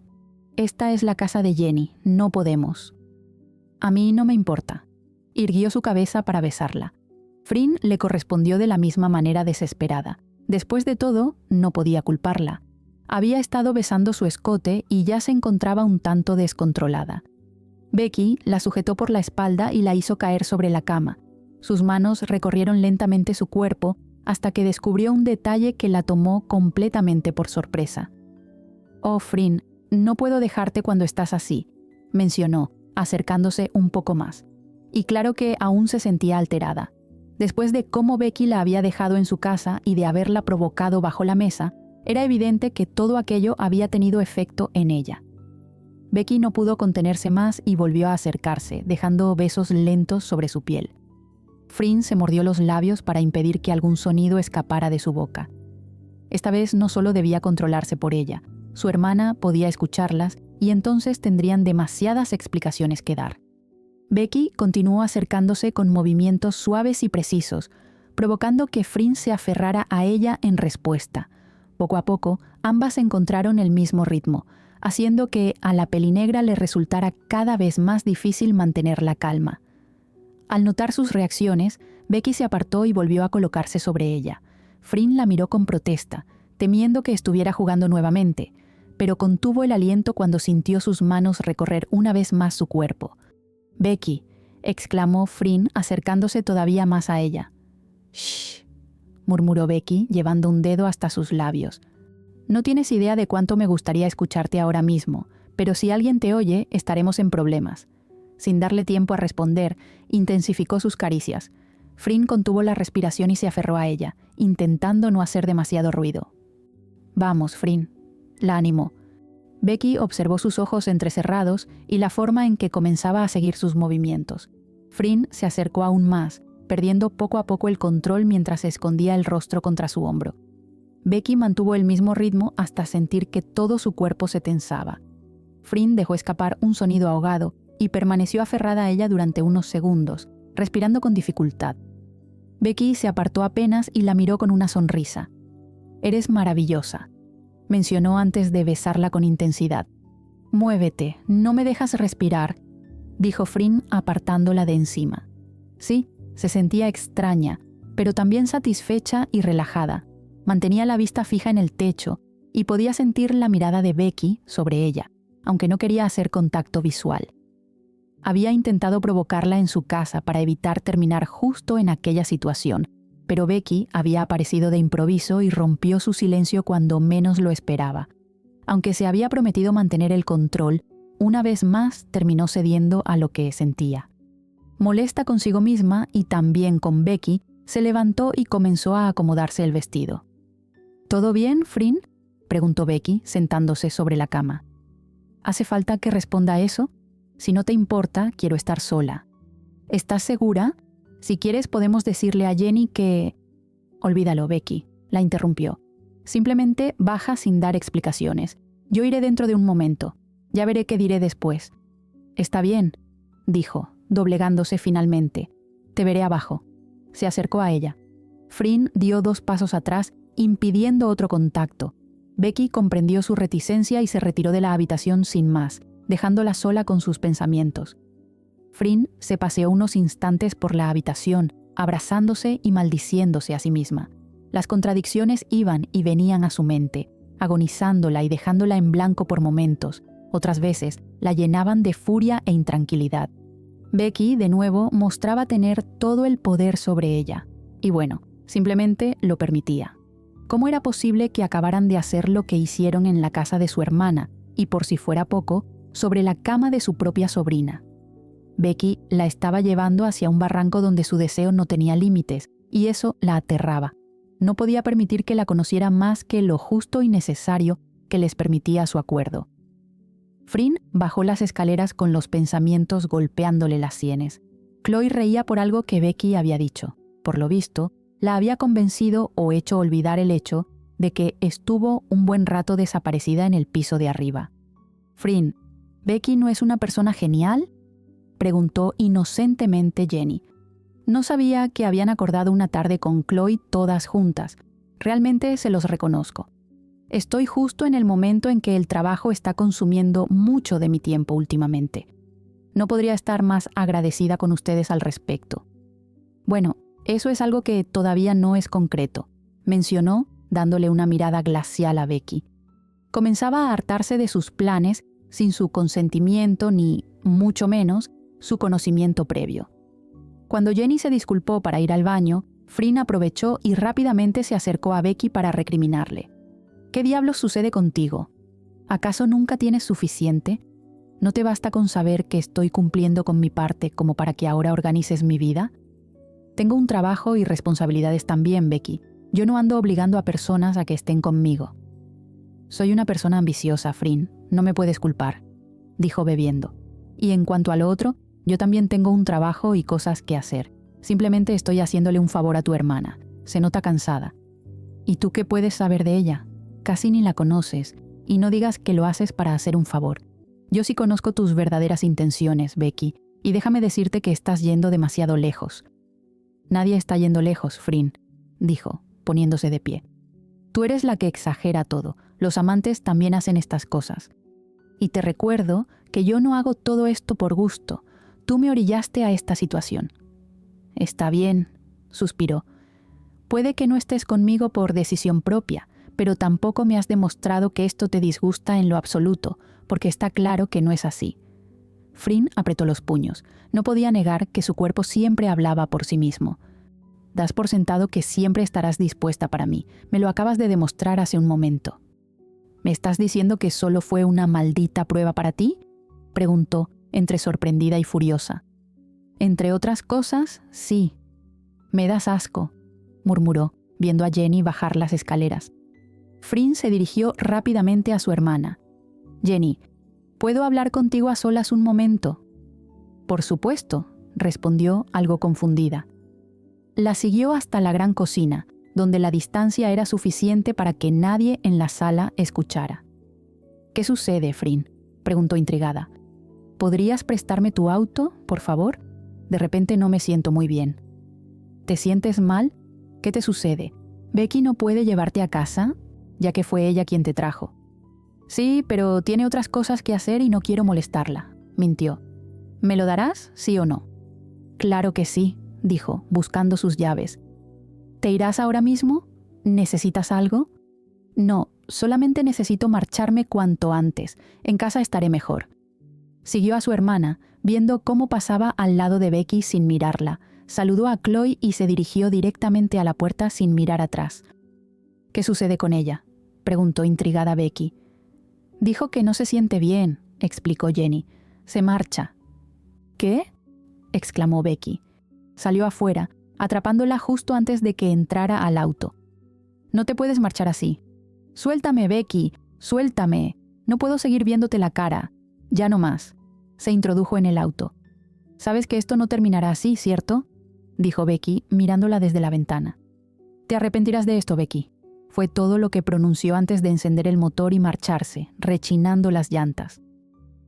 es la casa de Jenny. No podemos». «A mí no me importa». Irguió su cabeza para besarla. Frin le correspondió de la misma manera desesperada. Después de todo, no podía culparla. Había estado besando su escote y ya se encontraba un tanto descontrolada. Becky la sujetó por la espalda y la hizo caer sobre la cama. Sus manos recorrieron lentamente su cuerpo hasta que descubrió un detalle que la tomó completamente por sorpresa. «Oh, Frin, no puedo dejarte cuando estás así», mencionó, acercándose un poco más. Y claro que aún se sentía alterada. Después de cómo Becky la había dejado en su casa y de haberla provocado bajo la mesa, era evidente que todo aquello había tenido efecto en ella. Becky no pudo contenerse más y volvió a acercarse, dejando besos lentos sobre su piel. Fryn se mordió los labios para impedir que algún sonido escapara de su boca. Esta vez no solo debía controlarse por ella, su hermana podía escucharlas y entonces tendrían demasiadas explicaciones que dar. Becky continuó acercándose con movimientos suaves y precisos, provocando que Fryn se aferrara a ella en respuesta. Poco a poco, ambas encontraron el mismo ritmo, haciendo que a la pelinegra le resultara cada vez más difícil mantener la calma. Al notar sus reacciones, Becky se apartó y volvió a colocarse sobre ella. Fryn la miró con protesta, temiendo que estuviera jugando nuevamente, pero contuvo el aliento cuando sintió sus manos recorrer una vez más su cuerpo. «Becky», exclamó Fryn acercándose todavía más a ella. «Shh», murmuró Becky, llevando un dedo hasta sus labios. «No tienes idea de cuánto me gustaría escucharte ahora mismo, pero si alguien te oye, estaremos en problemas». Sin darle tiempo a responder, intensificó sus caricias. Fryn contuvo la respiración y se aferró a ella, intentando no hacer demasiado ruido. «Vamos, Fryn», la animó. Becky observó sus ojos entrecerrados y la forma en que comenzaba a seguir sus movimientos. Fryn se acercó aún más, perdiendo poco a poco el control mientras escondía el rostro contra su hombro. Becky mantuvo el mismo ritmo hasta sentir que todo su cuerpo se tensaba. Fryn dejó escapar un sonido ahogado y permaneció aferrada a ella durante unos segundos, respirando con dificultad. Becky se apartó apenas y la miró con una sonrisa. «Eres maravillosa», mencionó antes de besarla con intensidad. «Muévete, no me dejas respirar», dijo Fryn apartándola de encima. Sí, se sentía extraña, pero también satisfecha y relajada. Mantenía la vista fija en el techo y podía sentir la mirada de Becky sobre ella, aunque no quería hacer contacto visual. Había intentado provocarla en su casa para evitar terminar justo en aquella situación, pero Becky había aparecido de improviso y rompió su silencio cuando menos lo esperaba. Aunque se había prometido mantener el control, una vez más terminó cediendo a lo que sentía. Molesta consigo misma y también con Becky, se levantó y comenzó a acomodarse el vestido. «¿Todo bien, Fryn?», preguntó Becky, sentándose sobre la cama. «¿Hace falta que responda a eso? Si no te importa, quiero estar sola». «¿Estás segura? Si quieres podemos decirle a Jenny que...» «Olvídalo, Becky», la interrumpió. «Simplemente baja sin dar explicaciones. Yo iré dentro de un momento. Ya veré qué diré después». «Está bien», dijo, doblegándose finalmente. «Te veré abajo». Se acercó a ella. Fryn dio 2 pasos atrás, impidiendo otro contacto. Becky comprendió su reticencia y se retiró de la habitación sin más, dejándola sola con sus pensamientos. Fryn se paseó unos instantes por la habitación, abrazándose y maldiciéndose a sí misma. Las contradicciones iban y venían a su mente, agonizándola y dejándola en blanco por momentos. Otras veces la llenaban de furia e intranquilidad. Becky, de nuevo, mostraba tener todo el poder sobre ella. Y bueno, simplemente lo permitía. ¿Cómo era posible que acabaran de hacer lo que hicieron en la casa de su hermana, y por si fuera poco, sobre la cama de su propia sobrina? Becky la estaba llevando hacia un barranco donde su deseo no tenía límites, y eso la aterraba. No podía permitir que la conociera más que lo justo y necesario que les permitía su acuerdo. Fryn bajó las escaleras con los pensamientos golpeándole las sienes. Chloe reía por algo que Becky había dicho. Por lo visto, la había convencido o hecho olvidar el hecho de que estuvo un buen rato desaparecida en el piso de arriba. «Fryn, ¿Becky no es una persona genial?», preguntó inocentemente Jenny. No sabía que habían acordado una tarde con Chloe todas juntas. Realmente se los reconozco. Estoy justo en el momento en que el trabajo está consumiendo mucho de mi tiempo últimamente. No podría estar más agradecida con ustedes al respecto. Bueno, eso es algo que todavía no es concreto, mencionó, dándole una mirada glacial a Becky. Comenzaba a hartarse de sus planes sin su consentimiento ni, mucho menos, su conocimiento previo. Cuando Jenny se disculpó para ir al baño, Fryn aprovechó y rápidamente se acercó a Becky para recriminarle. «¿Qué diablos sucede contigo? ¿Acaso nunca tienes suficiente? ¿No te basta con saber que estoy cumpliendo con mi parte como para que ahora organices mi vida? Tengo un trabajo y responsabilidades también, Becky. Yo no ando obligando a personas a que estén conmigo». «Soy una persona ambiciosa, Fryn. No me puedes culpar», dijo bebiendo. Y en cuanto a lo otro, yo también tengo un trabajo y cosas que hacer. Simplemente estoy haciéndole un favor a tu hermana. Se nota cansada. ¿Y tú qué puedes saber de ella? Casi ni la conoces, y no digas que lo haces para hacer un favor. Yo sí conozco tus verdaderas intenciones, Becky, y déjame decirte que estás yendo demasiado lejos. Nadie está yendo lejos, Frin, dijo, poniéndose de pie. Tú eres la que exagera todo. Los amantes también hacen estas cosas. Y te recuerdo que yo no hago todo esto por gusto. Tú me orillaste a esta situación. Está bien, suspiró. Puede que no estés conmigo por decisión propia, pero tampoco me has demostrado que esto te disgusta en lo absoluto, porque está claro que no es así. Frin apretó los puños. No podía negar que su cuerpo siempre hablaba por sí mismo. Das por sentado que siempre estarás dispuesta para mí. Me lo acabas de demostrar hace un momento. ¿Me estás diciendo que solo fue una maldita prueba para ti?, preguntó, entre sorprendida y furiosa. Entre otras cosas, sí. Me das asco, murmuró, viendo a Jenny bajar las escaleras. Frin se dirigió rápidamente a su hermana. Jenny, ¿puedo hablar contigo a solas un momento? Por supuesto, respondió algo confundida. La siguió hasta la gran cocina, donde la distancia era suficiente para que nadie en la sala escuchara. ¿Qué sucede, Frin?, preguntó intrigada. ¿Podrías prestarme tu auto, por favor? De repente no me siento muy bien. ¿Te sientes mal? ¿Qué te sucede? ¿Becky no puede llevarte a casa, ya que fue ella quien te trajo? Sí, pero tiene otras cosas que hacer y no quiero molestarla, mintió. ¿Me lo darás, sí o no? Claro que sí, dijo, buscando sus llaves. ¿Te irás ahora mismo? ¿Necesitas algo? No, solamente necesito marcharme cuanto antes. En casa estaré mejor. Siguió a su hermana, viendo cómo pasaba al lado de Becky sin mirarla. Saludó a Chloe y se dirigió directamente a la puerta sin mirar atrás. ¿Qué sucede con ella?, preguntó intrigada Becky. Dijo que no se siente bien, explicó Jenny. Se marcha. ¿Qué?, exclamó Becky. Salió afuera, atrapándola justo antes de que entrara al auto. No te puedes marchar así. Suéltame, Becky, suéltame. No puedo seguir viéndote la cara. Ya no más. Se introdujo en el auto. Sabes que esto no terminará así, ¿cierto?, dijo Becky, mirándola desde la ventana. Te arrepentirás de esto, Becky. Fue todo lo que pronunció antes de encender el motor y marcharse, rechinando las llantas.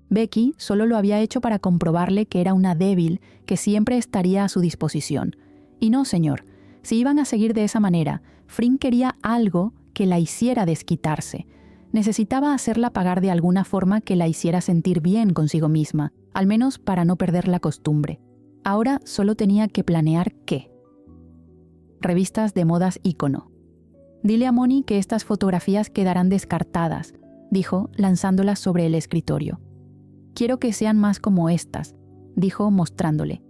Becky solo lo había hecho para comprobarle que era una débil que siempre estaría a su disposición. Y no, señor, si iban a seguir de esa manera, Frin quería algo que la hiciera desquitarse. Necesitaba hacerla pagar de alguna forma que la hiciera sentir bien consigo misma, al menos para no perder la costumbre. Ahora solo tenía que planear qué. Revistas de modas ícono. Dile a Moni que estas fotografías quedarán descartadas, dijo, lanzándolas sobre el escritorio. Quiero que sean más como estas, dijo, mostrándole.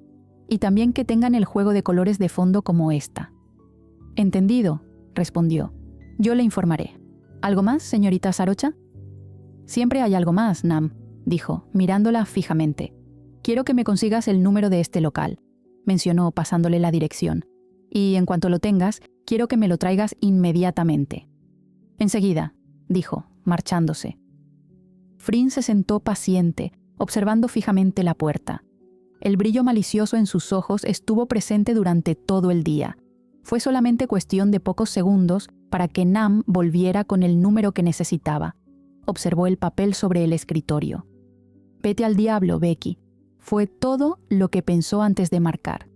Y también que tengan el juego de colores de fondo como esta. Entendido, respondió. Yo le informaré. ¿Algo más, señorita Sarocha? Siempre hay algo más, Nam, dijo, mirándola fijamente. Quiero que me consigas el número de este local, mencionó pasándole la dirección. Y en cuanto lo tengas, quiero que me lo traigas inmediatamente. Enseguida, dijo, marchándose. Frin se sentó paciente, observando fijamente la puerta. El brillo malicioso en sus ojos estuvo presente durante todo el día. Fue solamente cuestión de pocos segundos para que Nam volviera con el número que necesitaba. Observó el papel sobre el escritorio. Vete al diablo, Becky. Fue todo lo que pensó antes de marcar.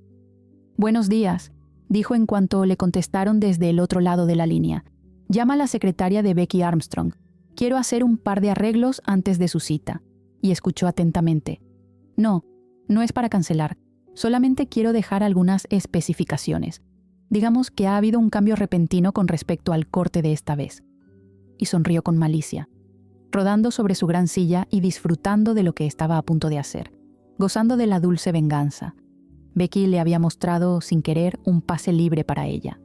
Buenos días, dijo en cuanto le contestaron desde el otro lado de la línea. Llama a la secretaria de Becky Armstrong. Quiero hacer un par de arreglos antes de su cita. Y escuchó atentamente. No es para cancelar. Solamente quiero dejar algunas especificaciones. Digamos que ha habido un cambio repentino con respecto al corte de esta vez. Y sonrió con malicia, rodando sobre su gran silla y disfrutando de lo que estaba a punto de hacer, gozando de la dulce venganza. Becky le había mostrado, sin querer, un pase libre para ella.